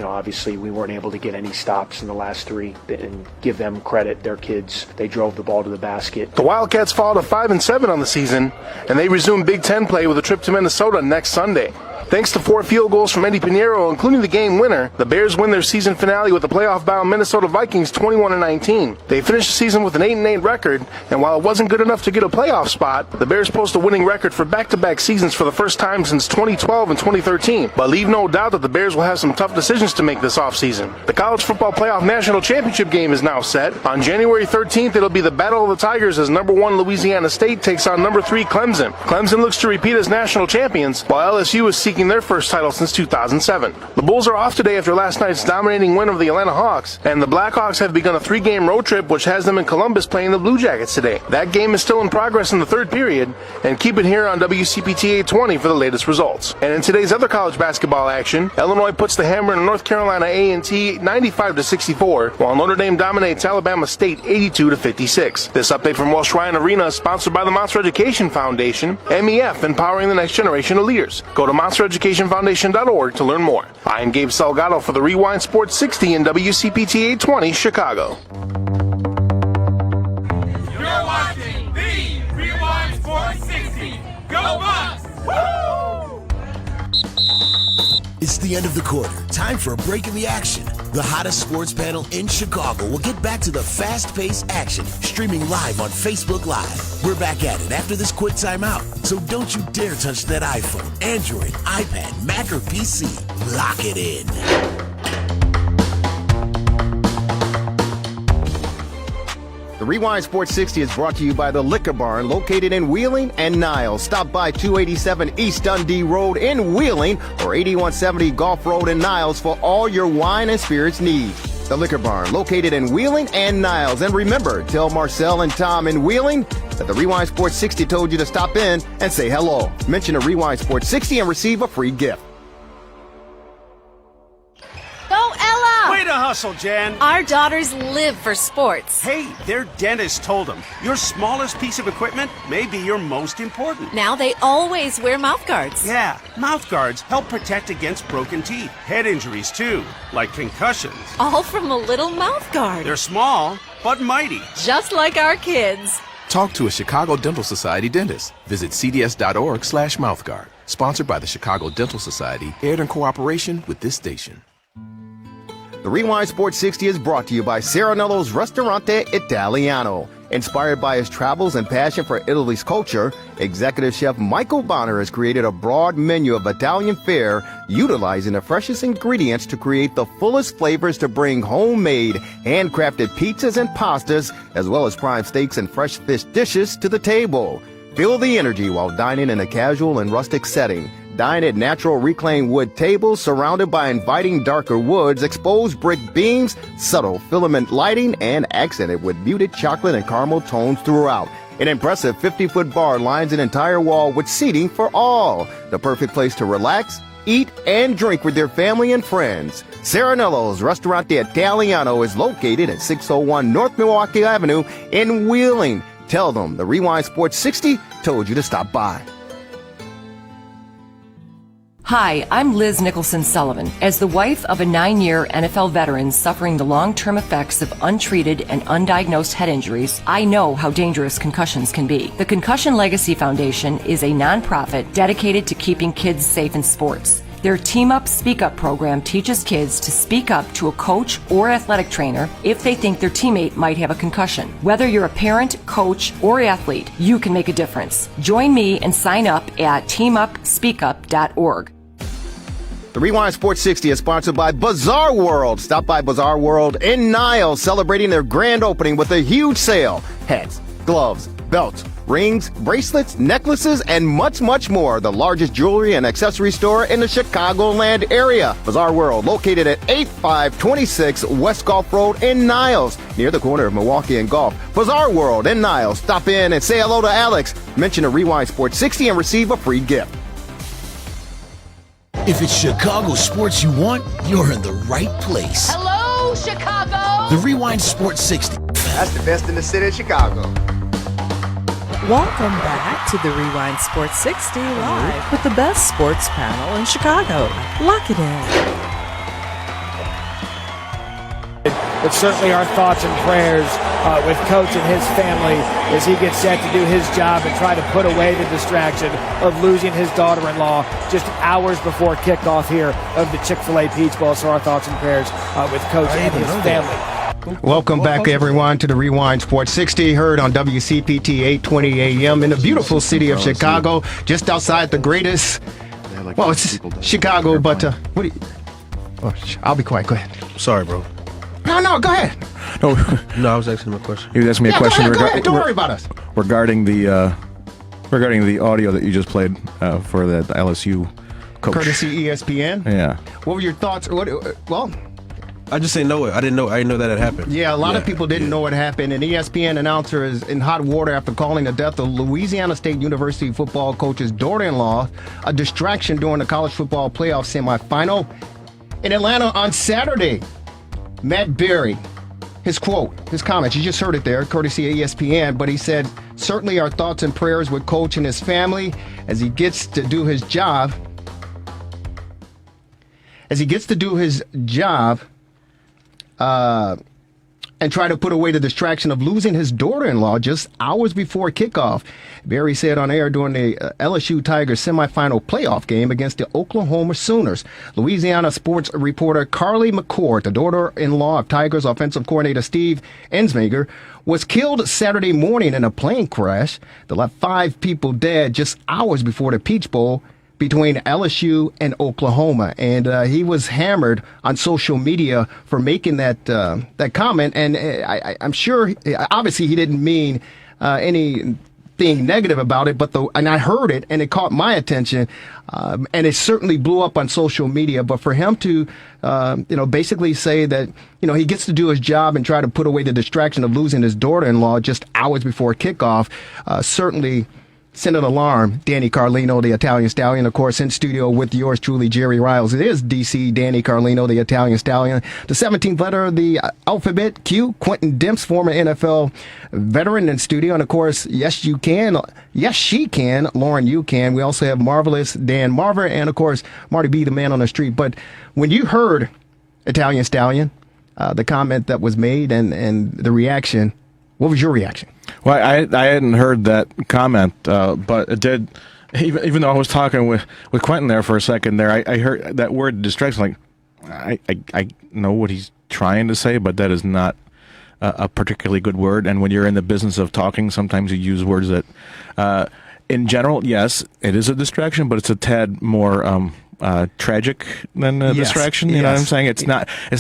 Speaker 4: obviously we weren't able to get any stops in the last three. And give them credit, they're kids. They drove the ball to the basket.
Speaker 20: The Wildcats fall to 5-7 on the season, and they resume Big Ten play with a trip to Minnesota next Sunday. Thanks to 4 field goals from Eddie Pinheiro, including the game winner, the Bears win their season finale with the playoff-bound Minnesota Vikings 21-19. They finished the season with an 8-8 record, and while it wasn't good enough to get a playoff spot, the Bears post a winning record for back-to-back seasons for the first time since 2012 and 2013. But leave no doubt that the Bears will have some tough decisions to make this offseason. The College Football Playoff National Championship game is now set. On January 13th, it'll be the Battle of the Tigers as number 1 Louisiana State takes on number 3 Clemson. Clemson looks to repeat as national champions, while LSU is seeking their first title since 2007. The Bulls are off today after last night's dominating win over the Atlanta Hawks, and the Blackhawks have begun a 3-game road trip which has them in Columbus playing the Blue Jackets today. That game is still in progress in the third period, and keep it here on WCPT 820 for the latest results. And in today's other college basketball action, Illinois puts the hammer in North Carolina A&T 95-64, while Notre Dame dominates Alabama State 82-56. This update from Welsh Ryan Arena is sponsored by the Monster Education Foundation, MEF, empowering the next generation of leaders. Go to monstereducationfoundation.org to learn more. I am Gabe Salgado for the Rewind Sports 60 in WCPT 820 Chicago.
Speaker 11: You're watching the Rewind Sports 60. Go Bucks! Woo!
Speaker 15: It's the end of the quarter. Time for a break in the action. The hottest sports panel in Chicago will get back to the fast-paced action, streaming live on Facebook Live. We're back at it after this quick timeout, so don't you dare touch that iPhone, Android, iPad, Mac, or PC. Lock it in.
Speaker 19: The Rewind Sports 60 is brought to you by the Liquor Barn, located in Wheeling and Niles. Stop by 287 East Dundee Road in Wheeling or 8170 Gulf Road in Niles for all your wine and spirits needs. The Liquor Barn, located in Wheeling and Niles. And remember, tell Marcel and Tom in Wheeling that the Rewind Sports 60 told you to stop in and say hello. Mention the Rewind Sports 60 and receive a free gift.
Speaker 22: Go, Ella!
Speaker 23: Way to hustle, Jen.
Speaker 22: Our daughters live for sports.
Speaker 23: Hey, their dentist told them your smallest piece of equipment may be your most important.
Speaker 22: Now they always wear mouth guards.
Speaker 23: Yeah, mouth guards help protect against broken teeth, head injuries too, like concussions.
Speaker 22: All from a little mouth guard.
Speaker 23: They're small, but mighty.
Speaker 22: Just like our kids.
Speaker 24: Talk to a Chicago Dental Society dentist. Visit cds.org/mouthguard. Sponsored by the Chicago Dental Society, aired in cooperation with this station.
Speaker 19: The Rewind Sports 60 is brought to you by Serenello's Ristorante Italiano. Inspired by his travels and passion for Italy's culture, executive chef Michael Bonner has created a broad menu of Italian fare, utilizing the freshest ingredients to create the fullest flavors to bring homemade, handcrafted pizzas and pastas, as well as prime steaks and fresh fish dishes to the table. Feel the energy while dining in a casual and rustic setting. Dine at natural reclaimed wood tables surrounded by inviting darker woods, exposed brick beams, subtle filament lighting, and accented with muted chocolate and caramel tones throughout. An impressive 50-foot bar lines an entire wall with seating for all. The perfect place to relax, eat, and drink with your family and friends. Serenello's Ristorante Italiano is located at 601 North Milwaukee Avenue in Wheeling. Tell them the Rewind Sports 60 told you to stop by.
Speaker 25: Hi, I'm Liz Nicholson Sullivan. As the wife of a 9-year NFL veteran suffering the long-term effects of untreated and undiagnosed head injuries, I know how dangerous concussions can be. The Concussion Legacy Foundation is a nonprofit dedicated to keeping kids safe in sports. Their Team Up Speak Up program teaches kids to speak up to a coach or athletic trainer if they think their teammate might have a concussion. Whether you're a parent, coach, or athlete, you can make a difference. Join me and sign up at teamupspeakup.org.
Speaker 19: The Rewind Sports 60 is sponsored by Bazaar World. Stop by Bazaar World in Niles, celebrating their grand opening with a huge sale. Hats, gloves, belts, rings, bracelets, necklaces, and much, much more. The largest jewelry and accessory store in the Chicagoland area. Bazaar World, located at 8526 West Gulf Road in Niles, near the corner of Milwaukee and Gulf. Bazaar World in Niles. Stop in and say hello to Alex. Mention the Rewind Sports 60 and receive a free gift.
Speaker 15: If it's Chicago sports you want, you're in the right place.
Speaker 22: Hello, Chicago!
Speaker 15: The Rewind Sports 60.
Speaker 16: That's the best in the city of Chicago.
Speaker 1: Welcome back to the Rewind Sports 60 live with the best sports panel in Chicago. Lock it in.
Speaker 5: But certainly our thoughts and prayers with Coach and his family as he gets set to do his job and try to put away the distraction of losing his daughter-in-law just hours before kickoff here of the Chick-fil-A Peach Bowl. So our thoughts and prayers with Coach and his family.
Speaker 19: Welcome back, everyone, to the Rewind Sports 60, heard on WCPT 820 AM in the beautiful city of Chicago, just outside the greatest, well, it's Chicago, but what do you, oh, I'll be quiet, go ahead.
Speaker 21: Sorry, bro.
Speaker 19: No, go ahead.
Speaker 21: No, I was asking him a question.
Speaker 20: You asked me a question.
Speaker 19: Go ahead. Don't worry about us.
Speaker 20: Regarding the audio that you just played for the LSU coach.
Speaker 19: Courtesy ESPN.
Speaker 20: Yeah.
Speaker 19: What were your thoughts? Well,
Speaker 21: I just didn't know it. I didn't know that had happened.
Speaker 19: Yeah, a lot of people didn't know what happened. An ESPN announcer is in hot water after calling the death of Louisiana State University football coach's daughter-in-law a distraction during the college football playoff semifinal in Atlanta on Saturday. Matt Berry, his quote, his comments, you just heard it there, courtesy of ESPN, but he said, certainly our thoughts and prayers with Coach and his family as he gets to do his job. And try to put away the distraction of losing his daughter-in-law just hours before kickoff. Berry said on air during the LSU Tigers semifinal playoff game against the Oklahoma Sooners. Louisiana sports reporter Carly McCord, the daughter-in-law of Tigers offensive coordinator Steve Ensminger, was killed Saturday morning in a plane crash that left 5 people dead just hours before the Peach Bowl between LSU and Oklahoma, and he was hammered on social media for making that comment. And I'm sure, obviously, he didn't mean anything negative about it, and I heard it, and it caught my attention, and it certainly blew up on social media. But for him to, basically say that, he gets to do his job and try to put away the distraction of losing his daughter-in-law just hours before kickoff, certainly send an alarm. Danny Carlino, the Italian Stallion, of course, in studio with yours truly, Jerry Riles. It is DC Danny Carlino, the Italian Stallion. The 17th letter of the alphabet, Q. Quintin Demps, former NFL veteran, in studio. And, of course, yes, she can, Lauren Yucan. We also have Marvelous Dan Marver and, of course, Marty B, the man on the street. But when you heard Italian Stallion, the comment that was made and the reaction, what was your reaction?
Speaker 20: Well, I hadn't heard that comment, but it did. Even though I was talking with Quentin there for a second there, I heard that word distraction. Like, I know what he's trying to say, but that is not a particularly good word. And when you're in the business of talking, sometimes you use words that, in general, yes, it is a distraction, but it's a tad more tragic than a distraction. You know what I'm saying? It's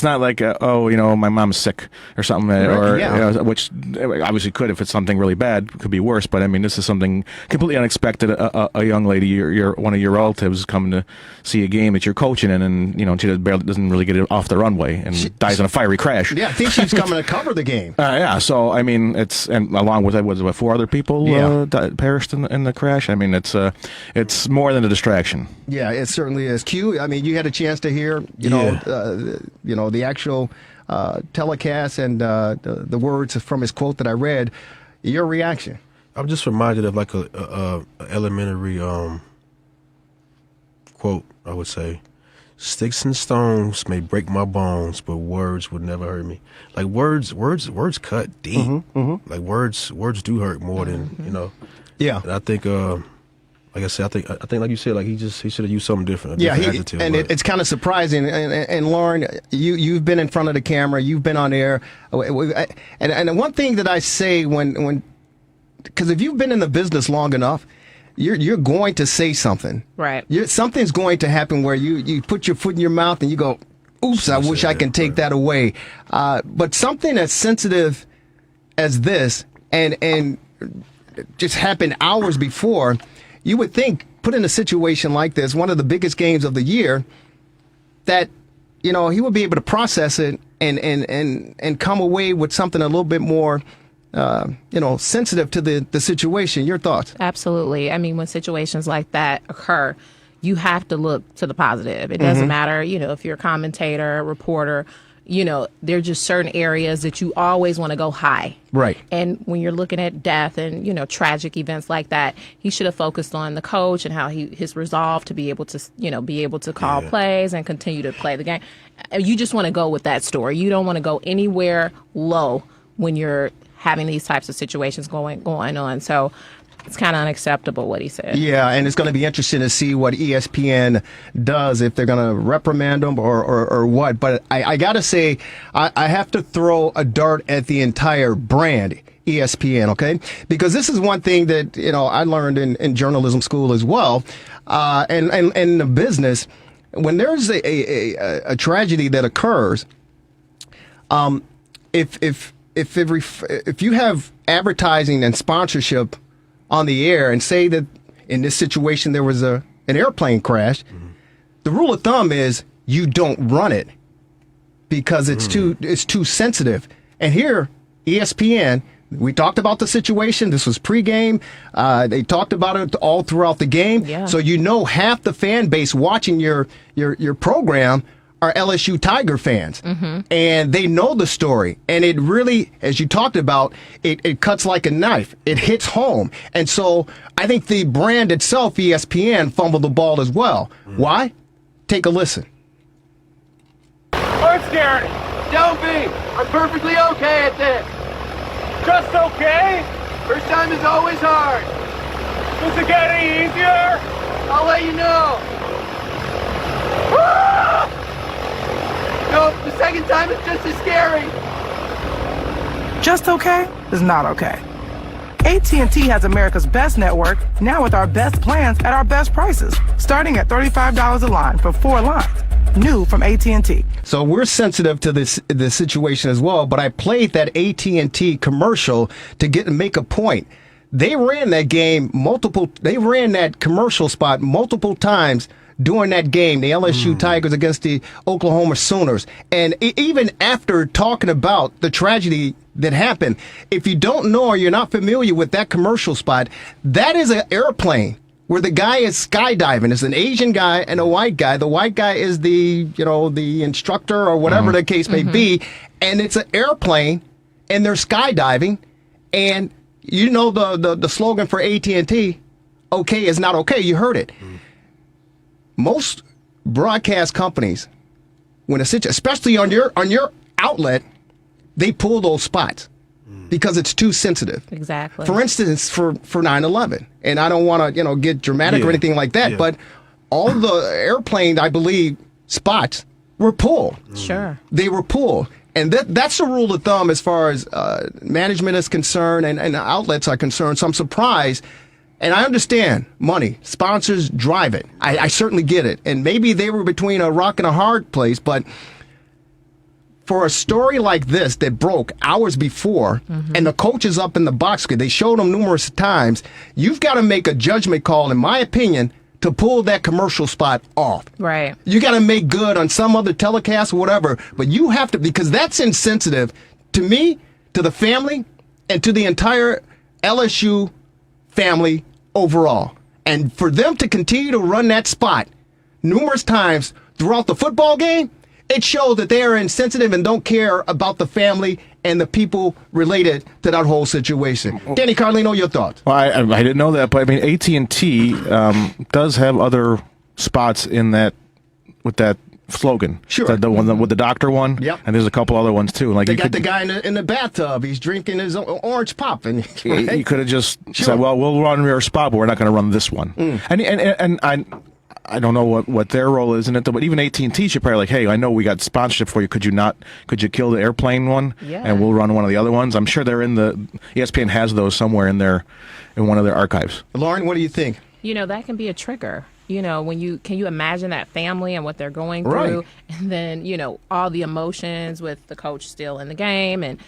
Speaker 20: not like my mom's sick or something, which obviously could, if it's something really bad, could be worse. But I mean, this is something completely unexpected. A young lady, your one of your relatives, coming to see a game that you're coaching in, and she doesn't really get it off the runway and dies in a fiery crash.
Speaker 19: Yeah, I think she's coming to cover the game.
Speaker 20: So I mean, and along with that, 4 other people perished in the crash. I mean, it's more than a distraction.
Speaker 19: Yeah, it certainly is. Q, I mean, you had a chance to hear, the actual telecast and the words from his quote that I read. Your reaction?
Speaker 21: I'm just reminded of like a elementary quote. I would say, "Sticks and stones may break my bones, but words would never hurt me." Like words cut deep. Like words do hurt more than
Speaker 19: Yeah,
Speaker 21: and I think. like I said, I think like you said, like he should have used something different.
Speaker 19: It's kind of surprising. And Lauren, you've been in front of the camera, you've been on air, and one thing that I say because if you've been in the business long enough, you're going to say something.
Speaker 2: Right.
Speaker 19: Something's going to happen where you put your foot in your mouth and you go, oops, I wish I can take that away. But something as sensitive as this and just happened hours before, you would think, put in a situation like this, one of the biggest games of the year, that, he would be able to process it and come away with something a little bit more sensitive to the situation. Your thoughts?
Speaker 2: Absolutely. I mean, when situations like that occur, you have to look to the positive. It doesn't matter, if you're a commentator, reporter, there are just certain areas that you always want to go high.
Speaker 19: Right.
Speaker 2: And when you're looking at death and, tragic events like that, he should have focused on the coach and how his resolve to be able to call plays and continue to play the game. You just want to go with that story. You don't want to go anywhere low when you're having these types of situations going on. So it's kind of unacceptable what he said.
Speaker 19: Yeah, and it's going to be interesting to see what ESPN does, if they're going to reprimand him or what. But I got to say, I have to throw a dart at the entire brand, ESPN, okay? Because this is one thing that, I learned in journalism school as well, and in the business. When there's a tragedy that occurs, if you have advertising and sponsorship on the air and say that in this situation there was an airplane crash, the rule of thumb is you don't run it because it's too sensitive. And here, ESPN, we talked about the situation. This was pregame. They talked about it all throughout the game.
Speaker 2: Yeah.
Speaker 19: So half the fan base watching your program are LSU Tiger fans. And they know the story. And it really, as you talked about, it cuts like a knife. It hits home. And so I think the brand itself, ESPN, fumbled the ball as well. Why? Take a listen.
Speaker 16: I'm scared. Don't be. I'm perfectly okay at this. Just okay? First time is always hard. Does it get any easier? I'll let you know. Nope, the second time is just as scary.
Speaker 6: Just okay is not okay. AT&T has America's best network, now with our best plans at our best prices, starting at $35 a line for 4 lines. New from AT&T.
Speaker 19: So we're sensitive to this situation as well, but I played that AT&T commercial to make a point. They ran that commercial spot multiple times during that game, the LSU Tigers against the Oklahoma Sooners. And even after talking about the tragedy that happened, if you don't know or you're not familiar with that commercial spot, that is an airplane where the guy is skydiving. It's an Asian guy and a white guy. The white guy is the instructor or whatever the case may be. And it's an airplane and they're skydiving. And the slogan for AT&T, okay is not okay. You heard it. Most broadcast companies, especially on your outlet, they pull those spots because it's too sensitive.
Speaker 2: Exactly.
Speaker 19: For instance, for 9/11, and I don't want to get dramatic or anything like that, but all the airplane, I believe, spots were pulled.
Speaker 2: Sure.
Speaker 19: They were pulled. And that's the rule of thumb as far as management is concerned and outlets are concerned. So I'm surprised. And I understand money. Sponsors drive it. I certainly get it. And maybe they were between a rock and a hard place, but for a story like this that broke hours before, and the coach is up in the box, they showed him numerous times, you've got to make a judgment call, in my opinion, to pull that commercial spot off.
Speaker 2: Right.
Speaker 19: You got to make good on some other telecast or whatever, but you have to, because that's insensitive to me, to the family, and to the entire LSU family overall. And for them to continue to run that spot numerous times throughout the football game, it shows that they are insensitive and don't care about the family and the people related to that whole situation. Danny Carlino, your thoughts?
Speaker 20: Well, I didn't know that, but I mean, AT&T does have other spots in that with that slogan.
Speaker 19: Sure.
Speaker 20: The one with the doctor one.
Speaker 19: Yep.
Speaker 20: And there's a couple other ones too. Like
Speaker 19: they got the guy in the bathtub. He's drinking his orange pop, and right?
Speaker 20: you could have just said, "Well, we'll run your spot, but we're not going to run this one." And I don't know what their role is in it, but even AT&T should probably like, hey, I know we got sponsorship for you. Could you kill the airplane one?
Speaker 2: Yeah.
Speaker 20: And we'll run one of the other ones. I'm sure they're in the ESPN has those somewhere in one of their archives.
Speaker 19: Lauren, what do you think?
Speaker 2: That can be a trigger. Can you imagine that family and what they're going through,
Speaker 19: right.
Speaker 2: and then all the emotions with the coach still in the game, and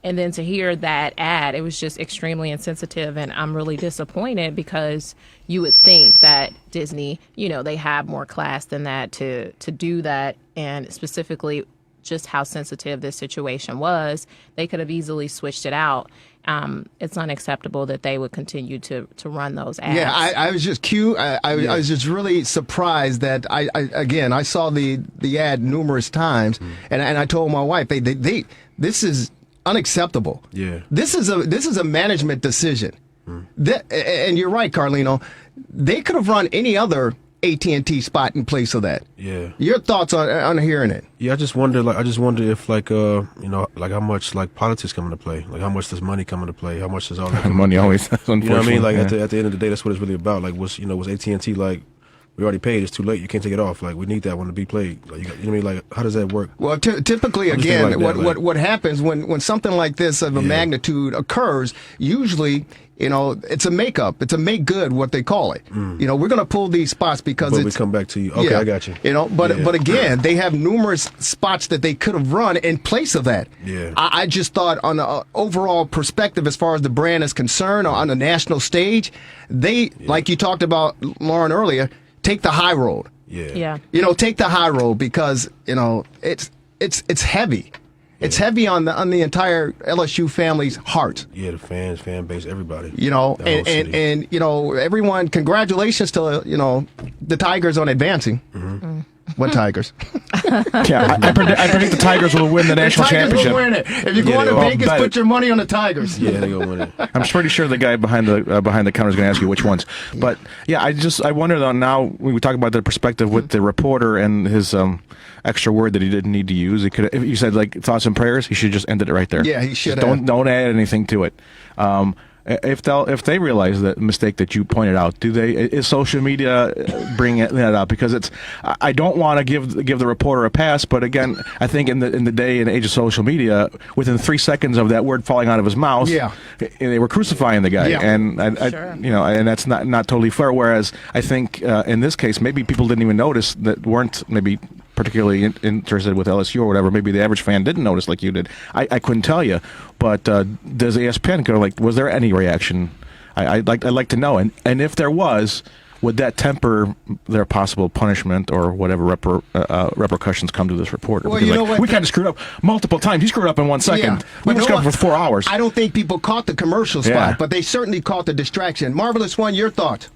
Speaker 2: then to hear that ad, it was just extremely insensitive, and I'm really disappointed because you would think that Disney, they have more class than that to do that, and specifically just how sensitive this situation was, they could have easily switched it out. It's unacceptable that they would continue to run those ads.
Speaker 19: Yeah, I was just I was just really surprised that I saw the ad numerous times, and I told my wife this is unacceptable.
Speaker 21: Yeah,
Speaker 19: this is a management decision. And you're right, Carlino. They could have run any other AT&T spot in place of that.
Speaker 21: Yeah.
Speaker 19: Your thoughts on hearing it?
Speaker 21: Yeah, I just wonder if like how much like politics come into play, like how much does money come into play, how much does all that
Speaker 20: money always.
Speaker 21: You know what I mean? Like at the end of the day, that's what it's really about. Like was AT&T like, we already paid, it's too late, you can't take it off. Like we need that one to be played. Like you know what I mean? Like how does that work?
Speaker 19: Well, typically, again, what happens when something like this of a magnitude occurs, usually, it's a makeup, it's a make good, what they call it. We're going to pull these spots because
Speaker 21: we come back to you. Okay, I got you.
Speaker 19: But again, they have numerous spots that they could have run in place of that.
Speaker 21: Yeah.
Speaker 19: I just thought on the overall perspective, as far as the brand is concerned, on the national stage, like you talked about, Lauren, earlier, take the high road.
Speaker 21: Yeah.
Speaker 19: Take the high road because it's heavy. It's heavy on the entire LSU family's heart.
Speaker 21: Yeah, the fans, fan base, everybody.
Speaker 19: And everyone. Congratulations to the Tigers on advancing.
Speaker 21: Mm-hmm.
Speaker 19: What Tigers?
Speaker 20: Yeah, I predict the Tigers will win the national championship.
Speaker 19: Will win it. If you go to Vegas, put your money on the Tigers.
Speaker 21: Yeah, they're gonna win it.
Speaker 20: I'm pretty sure the guy behind the counter is going to ask you which ones. But yeah, I wonder though. Now when we talk about the perspective with the reporter and his extra word that he didn't need to use, if you said like thoughts and prayers, he should just ended it right there.
Speaker 19: Yeah, he should.
Speaker 20: Don't add anything to it. If they realize that mistake that you pointed out, is social media bringing that up? Because I don't want to give the reporter a pass, but again, I think in the day and age of social media, within 3 seconds of that word falling out of his mouth, they were crucifying the guy, and and that's not totally fair. Whereas I think in this case, maybe people didn't even notice, that weren't maybe particularly interested with LSU or whatever. Maybe the average fan didn't notice like you did. I couldn't tell you. But does ESPN go like, was there any reaction? I'd like to know. And if there was, would that temper their possible punishment or whatever repercussions come to this reporter?
Speaker 19: Well,
Speaker 20: because we kind of screwed up multiple times. He screwed up in 1 second.
Speaker 19: Yeah.
Speaker 20: We were screwed up for 4 hours.
Speaker 19: I don't think people caught the commercial spot, but they certainly caught the distraction. Marvelous One, your thoughts?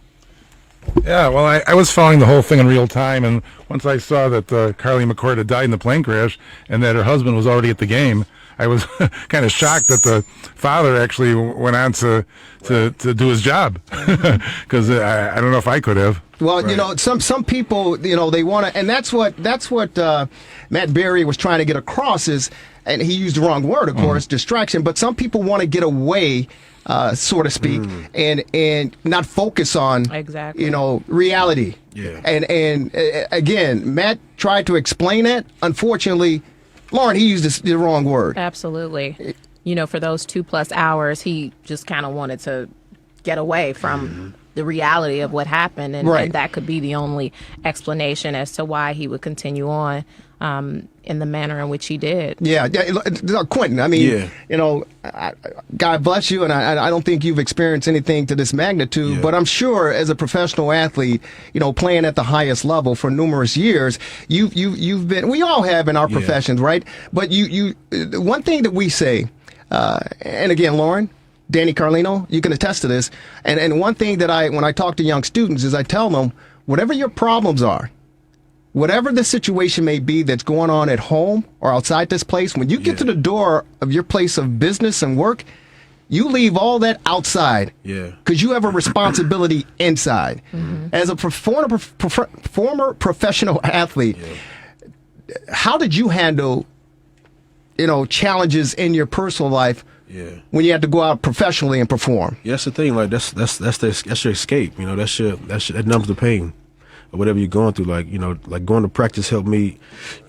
Speaker 3: Yeah, well, I was following the whole thing in real time, and once I saw that Carly McCord had died in the plane crash and that her husband was already at the game, I was kind of shocked that the father actually went on to do his job, because I don't know if I could have.
Speaker 19: Well, right. Some people, they want to, and that's what Matt Berry was trying to get across is, and he used the wrong word, of course, distraction. But some people want to get away, so to speak, and not focus on reality.
Speaker 21: Yeah.
Speaker 19: And again, Matt tried to explain it. Unfortunately, Lauren, he used the wrong word.
Speaker 2: Absolutely. For those 2+ hours, he just kind of wanted to get away from the reality of what happened, and that could be the only explanation as to why he would continue on in the manner in which he did.
Speaker 19: Yeah, Quintin, I mean, God bless you, and I don't think you've experienced anything to this magnitude, but I'm sure as a professional athlete, playing at the highest level for numerous years, you've been, we all have in our professions, right? But one thing that we say, and again, Lauren, Danny Carlino, you can attest to this, and one thing that when I talk to young students is I tell them, whatever your problems are, whatever the situation may be that's going on at home or outside this place, when you get to the door of your place of business and work, you leave all that outside.
Speaker 21: Yeah.
Speaker 19: Because you have a responsibility inside. As a former professional athlete, how did you handle, challenges in your personal life?
Speaker 21: Yeah.
Speaker 19: When you have to go out professionally and perform.
Speaker 21: Yeah, that's the thing. Like that's your escape. That numbs the pain or whatever you're going through. Like going to practice helped me,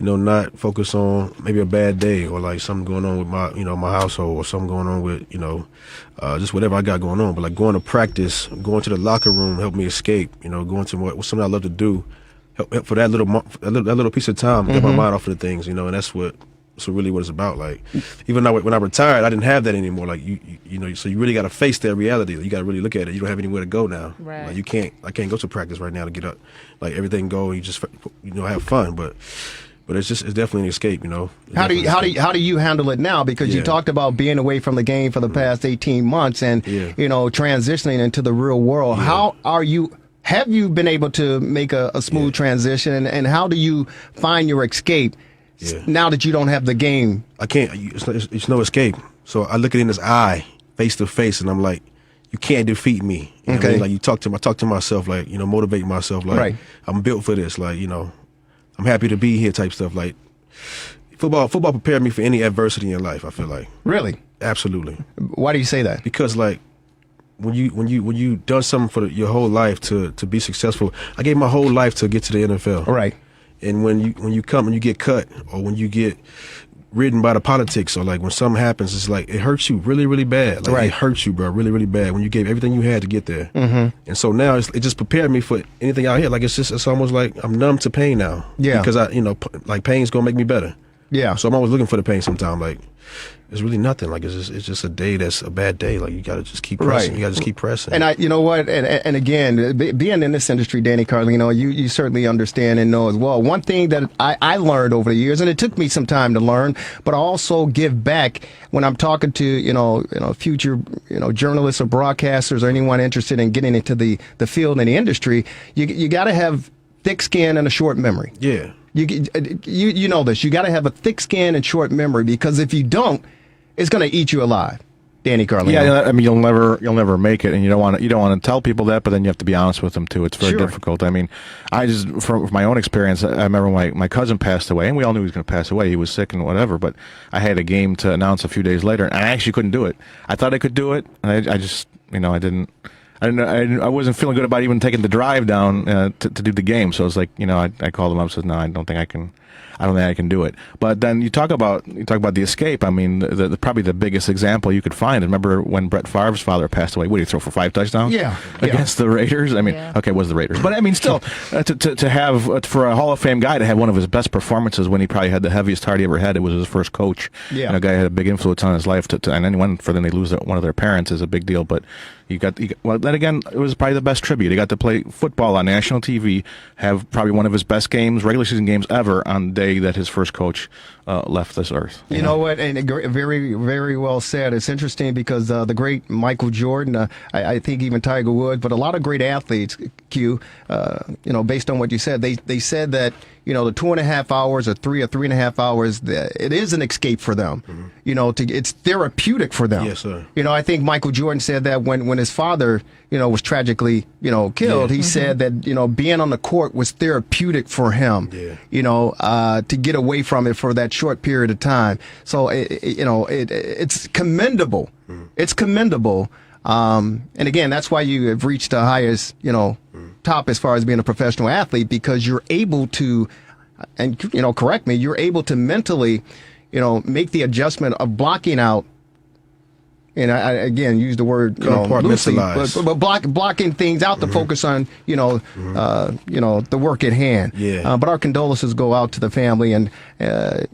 Speaker 21: not focus on maybe a bad day or like something going on with my my household or something going on with just whatever I got going on. But like going to practice, going to the locker room helped me escape. Going to something I love to do, help for that little piece of time, get my mind off of the things. And that's really what it's about. Like, even when I retired, I didn't have that anymore. Like, so you really got to face that reality. You got to really look at it. You don't have anywhere to go now.
Speaker 2: Right.
Speaker 21: Like, I can't go to practice right now to get up. Like, everything go, you just, have fun. But it's definitely an escape,
Speaker 19: How do you handle it now? Because you talked about being away from the game for the past 18 months and, transitioning into the real world.
Speaker 21: Yeah.
Speaker 19: Have you been able to make a smooth transition, and how do you find your escape?
Speaker 21: Yeah.
Speaker 19: Now that you don't have the game,
Speaker 21: I can't. It's no escape. So I look it in his eye, face to face, and I'm like, "You can't defeat me." You know what I mean? Like I talk to myself, like motivate myself, like I'm built for this. Like I'm happy to be here, type stuff. Like football prepared me for any adversity in life. I feel like
Speaker 19: really,
Speaker 21: absolutely.
Speaker 19: Why do you say that?
Speaker 21: Because like when you done something for your whole life to be successful, I gave my whole life to get to the NFL.
Speaker 19: All right.
Speaker 21: And when you come and you get cut, or when you get ridden by the politics, or like when something happens, it's like it hurts you really, really bad. Like it hurts you, bro, really, really bad when you gave everything you had to get there.
Speaker 19: Mm-hmm.
Speaker 21: And so now it just prepared me for anything out here. Like it's almost like I'm numb to pain now.
Speaker 19: Yeah.
Speaker 21: Because like pain's gonna make me better.
Speaker 19: Yeah.
Speaker 21: So I'm always looking for the pain sometime. Like it's really nothing. Like it's just a day that's a bad day. Like you gotta just keep pressing. You gotta just keep pressing.
Speaker 19: And you know what? And again, being in this industry, Danny Carlino, you certainly understand and know as well. One thing that I learned over the years, and it took me some time to learn, but I also give back when I'm talking to future journalists or broadcasters or anyone interested in getting into the field and the industry. You got to have thick skin and a short memory.
Speaker 21: Yeah.
Speaker 19: You know this. You got to have a thick skin and short memory, because if you don't, it's going to eat you alive. Danny Carlino.
Speaker 20: Yeah, I mean you'll never make it, and you don't want to tell people that, but then you have to be honest with them too. It's very difficult. I mean, I just from my own experience, I remember my cousin passed away, and we all knew he was going to pass away. He was sick and whatever, but I had a game to announce a few days later, and I actually couldn't do it. I thought I could do it, and I just I wasn't feeling good about even taking the drive down to do the game. So it was like, I called him up and said, no, I don't think I can do it. But then you talk about the escape. I mean, the probably the biggest example you could find. Remember when Brett Favre's father passed away? What did he throw for 5 touchdowns?
Speaker 19: Yeah.
Speaker 20: Against the Raiders. I mean, okay, it was the Raiders, but I mean, still, to have for a Hall of Fame guy to have one of his best performances when he probably had the heaviest heart he ever had. It was his first coach.
Speaker 19: Yeah.
Speaker 20: And a guy had a big influence on his life. And anyone for them they lose one of their parents is a big deal. But well, then again, it was probably the best tribute. He got to play football on national TV, have probably one of his best games, regular season games ever, on the day that his first coach left this earth.
Speaker 19: You know what? And very, very well said. It's interesting because the great Michael Jordan, I think even Tiger Woods, but a lot of great athletes, Q, based on what you said, they said that, the 2.5 hours or 3.5 hours, it is an escape for them. Mm-hmm. It's therapeutic for them.
Speaker 21: Yes, sir.
Speaker 19: I think Michael Jordan said that when his father, was tragically, killed, he said that, being on the court was therapeutic for him, to get away from it for that short period of time. So, it's commendable. Mm. It's commendable. And again, that's why you have reached the highest, top as far as being a professional athlete, because you're able to, and correct me, you're able to mentally, make the adjustment of blocking out. And I again use the word loosely, but blocking things out to focus on the work at hand.
Speaker 21: Yeah.
Speaker 19: But our condolences go out to the family, and and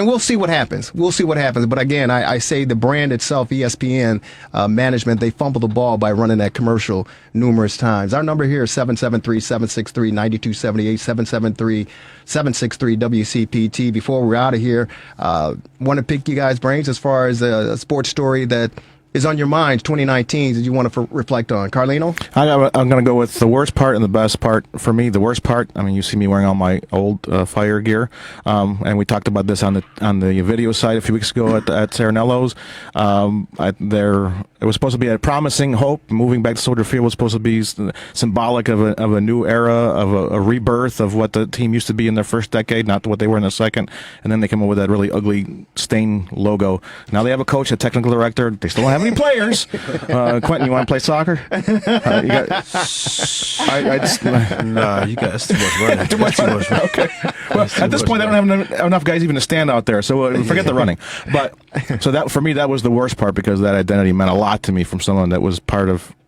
Speaker 19: we'll see what happens. But again, I say the brand itself, ESPN management, they fumbled the ball by running that commercial numerous times. Our number here is 773-763-9278, 773-763-WCPT. Before we're out of here, want to pick you guys' brains as far as a sports story that is on your mind 2019 that you want to reflect on? Carlino?
Speaker 20: I'm going to go with the worst part and the best part. For me, the worst part, I mean, you see me wearing all my old fire gear, and we talked about this on the video site a few weeks ago at Saranello's. It was supposed to be a promising hope. Moving back to Soldier Field was supposed to be symbolic of a new era, of a rebirth of what the team used to be in their first decade, not what they were in the second. And then they came up with that really ugly stain logo. Now they have a coach, a technical director. They still don't have any players. Quintin, you want to play soccer?
Speaker 21: You got too much running.
Speaker 20: Too much running. Okay. Well, at this point, they don't have enough guys even to stand out there. So forget the running. But so that for me, that was the worst part because that identity meant a lot to me from someone that was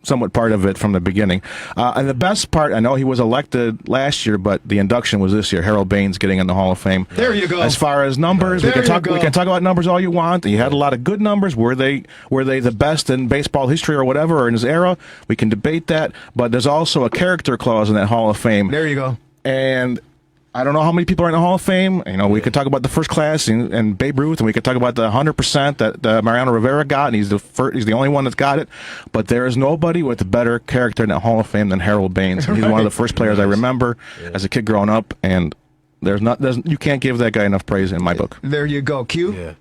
Speaker 20: somewhat part of it from the beginning. And the best part, I know he was elected last year, but the induction was this year. Harold Baines getting in the Hall of Fame.
Speaker 19: There you go.
Speaker 20: As far as numbers, we can talk about numbers all you want. He had a lot of good numbers. Were they the best in baseball history or whatever, or in his era? We can debate that. But there's also a character clause in that Hall of Fame.
Speaker 19: There you go.
Speaker 20: And I don't know how many people are in the Hall of Fame. You know, we could talk about the first class and Babe Ruth, and we could talk about the 100% that Mariano Rivera got, and he's the only one that's got it. But there is nobody with a better character in that Hall of Fame than Harold Baines. He's one of the first players I remember as a kid growing up, and you can't give that guy enough praise in my book.
Speaker 19: There you go, Q.
Speaker 21: Yeah.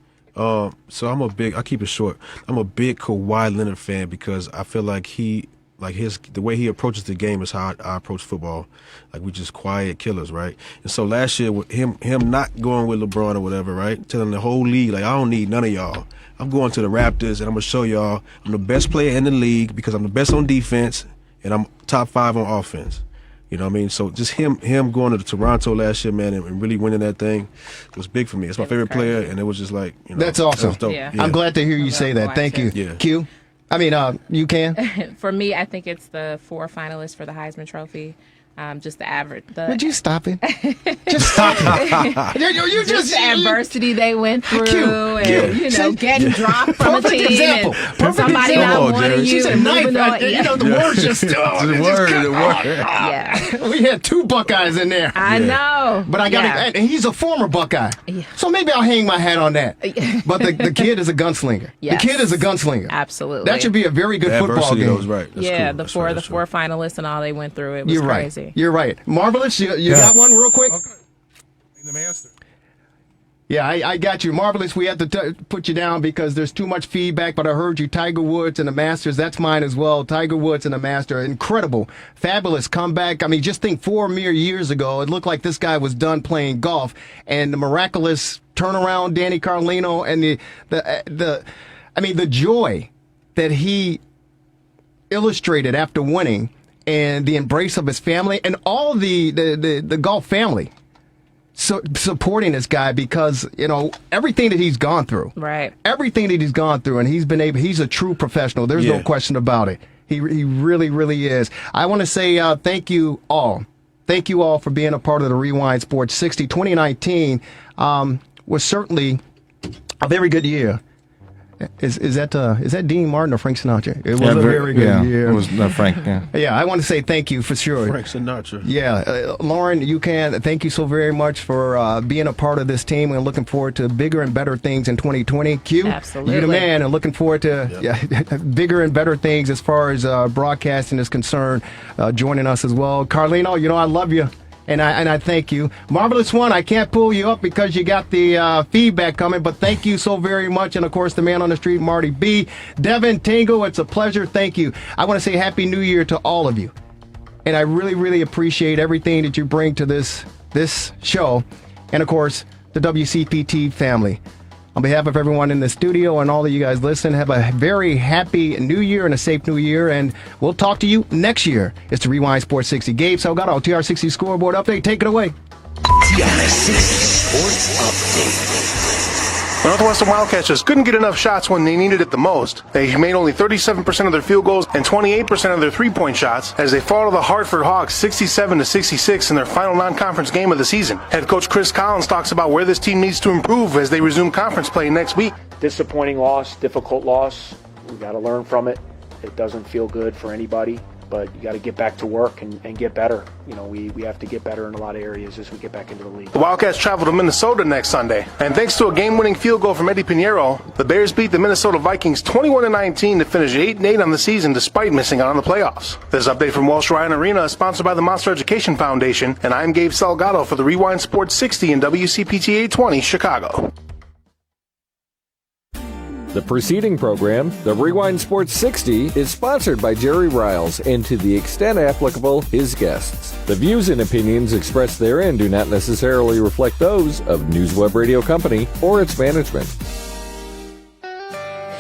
Speaker 21: So I'll keep it short. I'm a big Kawhi Leonard fan because I feel like the way he approaches the game is how I approach football. Like, we just quiet killers, right? And so last year with him not going with LeBron or whatever, right? Telling the whole league, like, I don't need none of y'all. I'm going to the Raptors and I'm gonna show y'all I'm the best player in the league because I'm the best on defense and I'm top 5 on offense. You know what I mean? So just him going to Toronto last year, man, and really winning that thing was big for me. It's my favorite player, and it was just like,
Speaker 19: that's awesome.
Speaker 21: That was dope.
Speaker 2: Yeah.
Speaker 19: I'm glad to hear you say that. Thank you.
Speaker 21: Yeah.
Speaker 19: Q? I mean, you can.
Speaker 2: For me, I think it's the 4 finalists for the Heisman Trophy. Just the average.
Speaker 19: Would you stop it? Just stop it. you
Speaker 2: just the adversity they went through, and getting dropped from a
Speaker 19: Perfect
Speaker 2: team,
Speaker 19: example.
Speaker 2: and somebody not wanting you.
Speaker 19: She's a knife. The words just
Speaker 21: the word.
Speaker 2: Yeah.
Speaker 19: We had 2 Buckeyes in there.
Speaker 2: I know.
Speaker 19: But and he's a former Buckeye.
Speaker 2: Yeah.
Speaker 19: So maybe I'll hang my hat on that. But the kid is a gunslinger.
Speaker 2: Yes.
Speaker 19: The kid is a gunslinger.
Speaker 2: Absolutely.
Speaker 19: That should be a very good football game.
Speaker 21: Was right. That's
Speaker 2: yeah,
Speaker 21: cool.
Speaker 2: the four finalists and all they went through, it was
Speaker 19: You're
Speaker 2: crazy.
Speaker 19: Right. You're right. Marvelous, you got one real quick?
Speaker 3: Okay. The master.
Speaker 19: Yeah, I got you. Marvelous, we have to put you down because there's too much feedback, but I heard you, Tiger Woods and the Masters. That's mine as well. Tiger Woods and the Master. Incredible. Fabulous comeback. I mean, just think 4 mere years ago, it looked like this guy was done playing golf. And the miraculous turnaround, Danny Carlino, and the joy that he illustrated after winning, and the embrace of his family and all the golf family supporting this guy because, everything that he's gone through.
Speaker 2: Right.
Speaker 19: Everything that he's gone through, and he's a true professional. There's no question about it. He really, really is. I want to say thank you all. Thank you all for being a part of the Rewind Sports 60. 2019 was certainly a very good year. Is that Dean Martin or Frank Sinatra? It was a very good year.
Speaker 20: It was Frank. Yeah.
Speaker 19: Yeah, I want to say thank you for sure.
Speaker 21: Frank Sinatra.
Speaker 19: Yeah, Lauren, Yucan, thank you so very much for being a part of this team. We're looking forward to bigger and better things in 2020. Q,
Speaker 2: absolutely,
Speaker 19: you the man, and looking forward to bigger and better things as far as broadcasting is concerned. Joining us as well, Carlino. I love you. And I thank you. Marvelous One, I can't pull you up because you got the feedback coming, but thank you so very much. And, of course, the man on the street, Marty B. Devin Tingle, it's a pleasure. Thank you. I want to say Happy New Year to all of you. And I really, really appreciate everything that you bring to this show. And, of course, the WCPT family. On behalf of everyone in the studio and all of you guys listening, have a very happy New Year and a safe New Year, and we'll talk to you next year. It's the Rewind Sports 60. Gabe Salgado, TR60 scoreboard update. Take it away.
Speaker 15: TRS60 Sports Update.
Speaker 16: The Northwestern Wildcats just couldn't get enough shots when they needed it the most. They made only 37% of their field goals and 28% of their three-point shots as they fall to the Hartford Hawks 67-66 in their final non-conference game of the season. Head coach Chris Collins talks about where this team needs to improve as they resume conference play next week.
Speaker 4: Disappointing loss, difficult loss. We got to learn from it. It doesn't feel good for anybody. but you got to get back to work and get better. We have to get better in a lot of areas as we get back into the league.
Speaker 16: The Wildcats travel to Minnesota next Sunday, and thanks to a game-winning field goal from Eddie Pinheiro, the Bears beat the Minnesota Vikings 21-19 to finish 8-8 on the season despite missing out on the playoffs. This update from Walsh Ryan Arena is sponsored by the Monster Education Foundation, and I'm Gabe Salgado for the Rewind Sports 60 and WCPT 820 Chicago.
Speaker 13: The preceding program, the Rewind Sports 60, is sponsored by Jerry Riles and, to the extent applicable, his guests. The views and opinions expressed therein do not necessarily reflect those of NewsWeb Radio Company or its management.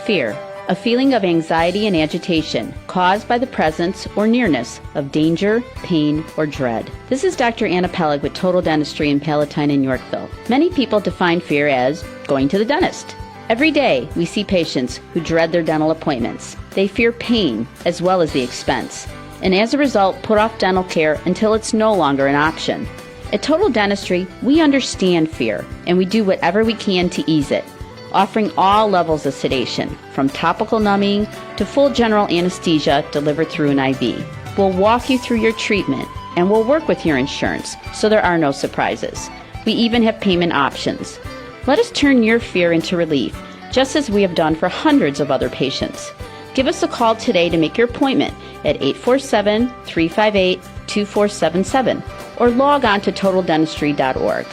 Speaker 7: Fear, a feeling of anxiety and agitation caused by the presence or nearness of danger, pain, or dread. This is Dr. Anna Pellig with Total Dentistry in Palatine and Yorkville. Many people define fear as going to the dentist. Every day, we see patients who dread their dental appointments. They fear pain as well as the expense, and as a result, put off dental care until it's no longer an option. At Total Dentistry, we understand fear, and we do whatever we can to ease it, offering all levels of sedation, from topical numbing to full general anesthesia delivered through an IV. We'll walk you through your treatment, and we'll work with your insurance, so there are no surprises. We even have payment options. Let us turn your fear into relief, just as we have done for hundreds of other patients. Give us a call today to make your appointment at 847-358-2477 or log on to totaldentistry.org.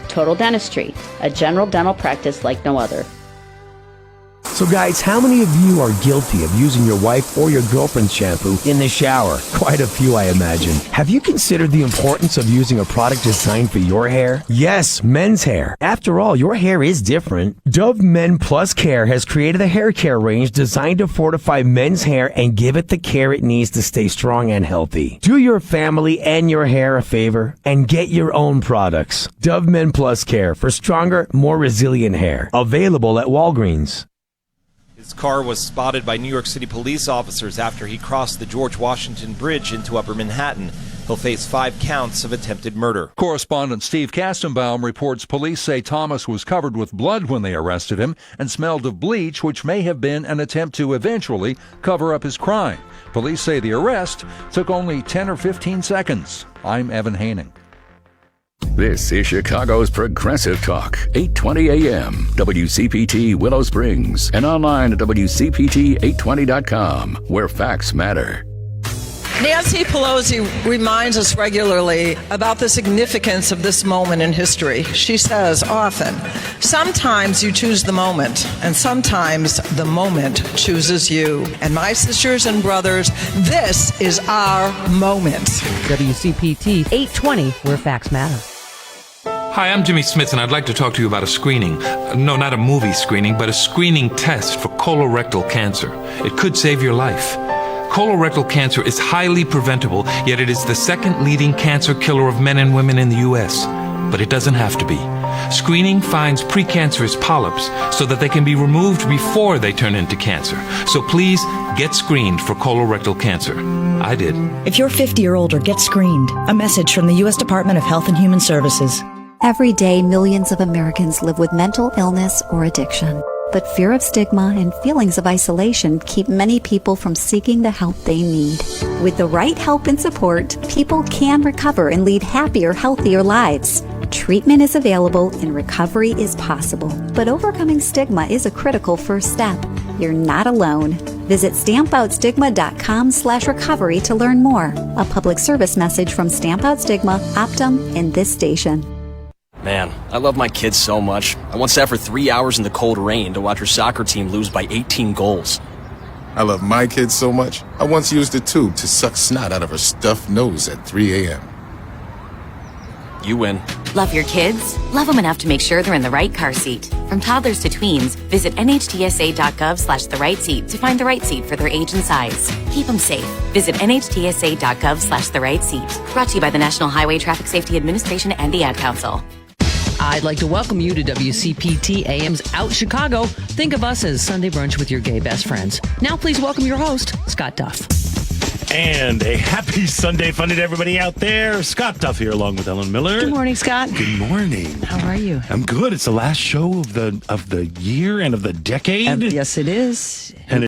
Speaker 7: Total Dentistry, a general dental practice like no other.
Speaker 8: So guys, how many of you are guilty of using your wife or your girlfriend's shampoo in the shower? Quite a few, I imagine. Have you considered the importance of using a product designed for your hair? Yes, men's hair. After all, your hair is different. Dove Men Plus Care has created a hair care range designed to fortify men's hair and give it the care it needs to stay strong and healthy. Do your family and your hair a favor and get your own products. Dove Men Plus Care for stronger, more resilient hair. Available at Walgreens.
Speaker 9: His car was spotted by New York City police officers after he crossed the George Washington Bridge into Upper Manhattan. He'll face 5 counts of attempted murder.
Speaker 10: Correspondent Steve Kastenbaum reports police say Thomas was covered with blood when they arrested him and smelled of bleach, which may have been an attempt to eventually cover up his crime. Police say the arrest took only 10 or 15 seconds. I'm Evan Haining.
Speaker 12: This is Chicago's Progressive Talk, 820 AM, WCPT Willow Springs, and online at WCPT820.com, where facts matter.
Speaker 26: Nancy Pelosi reminds us regularly about the significance of this moment in history. She says often, sometimes you choose the moment, and sometimes the moment chooses you. And my sisters and brothers, this is our moment.
Speaker 1: WCPT 820, where facts matter.
Speaker 27: Hi, I'm Jimmy Smith, and I'd like to talk to you about a screening. No, not a movie screening, but a screening test for colorectal cancer. It could save your life. Colorectal cancer is highly preventable, yet it is the second leading cancer killer of men and women in the U.S. But it doesn't have to be. Screening finds precancerous polyps so that they can be removed before they turn into cancer. So please, get screened for colorectal cancer. I did.
Speaker 28: If you're 50 or older, get screened. A message from the U.S. Department of Health and Human Services.
Speaker 29: Every day, millions of Americans live with mental illness or addiction. But fear of stigma and feelings of isolation keep many people from seeking the help they need. With the right help and support, people can recover and lead happier, healthier lives. Treatment is available and recovery is possible. But overcoming stigma is a critical first step. You're not alone. Visit StampOutStigma.com/recovery to learn more. A public service message from Stamp Out Stigma, Optum, and this station.
Speaker 30: Man, I love my kids so much. I once sat for 3 hours in the cold rain to watch her soccer team lose by 18 goals.
Speaker 31: I love my kids so much, I once used a tube to suck snot out of her stuffed nose at 3 a.m.
Speaker 30: You win.
Speaker 32: Love your kids? Love them enough to make sure they're in the right car seat. From toddlers to tweens, visit NHTSA.gov/the-right-seat to find the right seat for their age and size. Keep them safe. Visit NHTSA.gov/the-right-seat. Brought to you by the National Highway Traffic Safety Administration and the Ad Council.
Speaker 1: I'd like to welcome you to WCPT AM's Out Chicago. Think of us as Sunday brunch with your gay best friends. Now please welcome your host, Scott Duff.
Speaker 33: And a happy Sunday fun to everybody out there. Scott Duff here along with Ellen Miller.
Speaker 1: Good morning, Scott.
Speaker 33: Good morning.
Speaker 1: How are you?
Speaker 33: I'm good. It's the last show of the year and of the decade.
Speaker 1: Yes, it is.
Speaker 33: And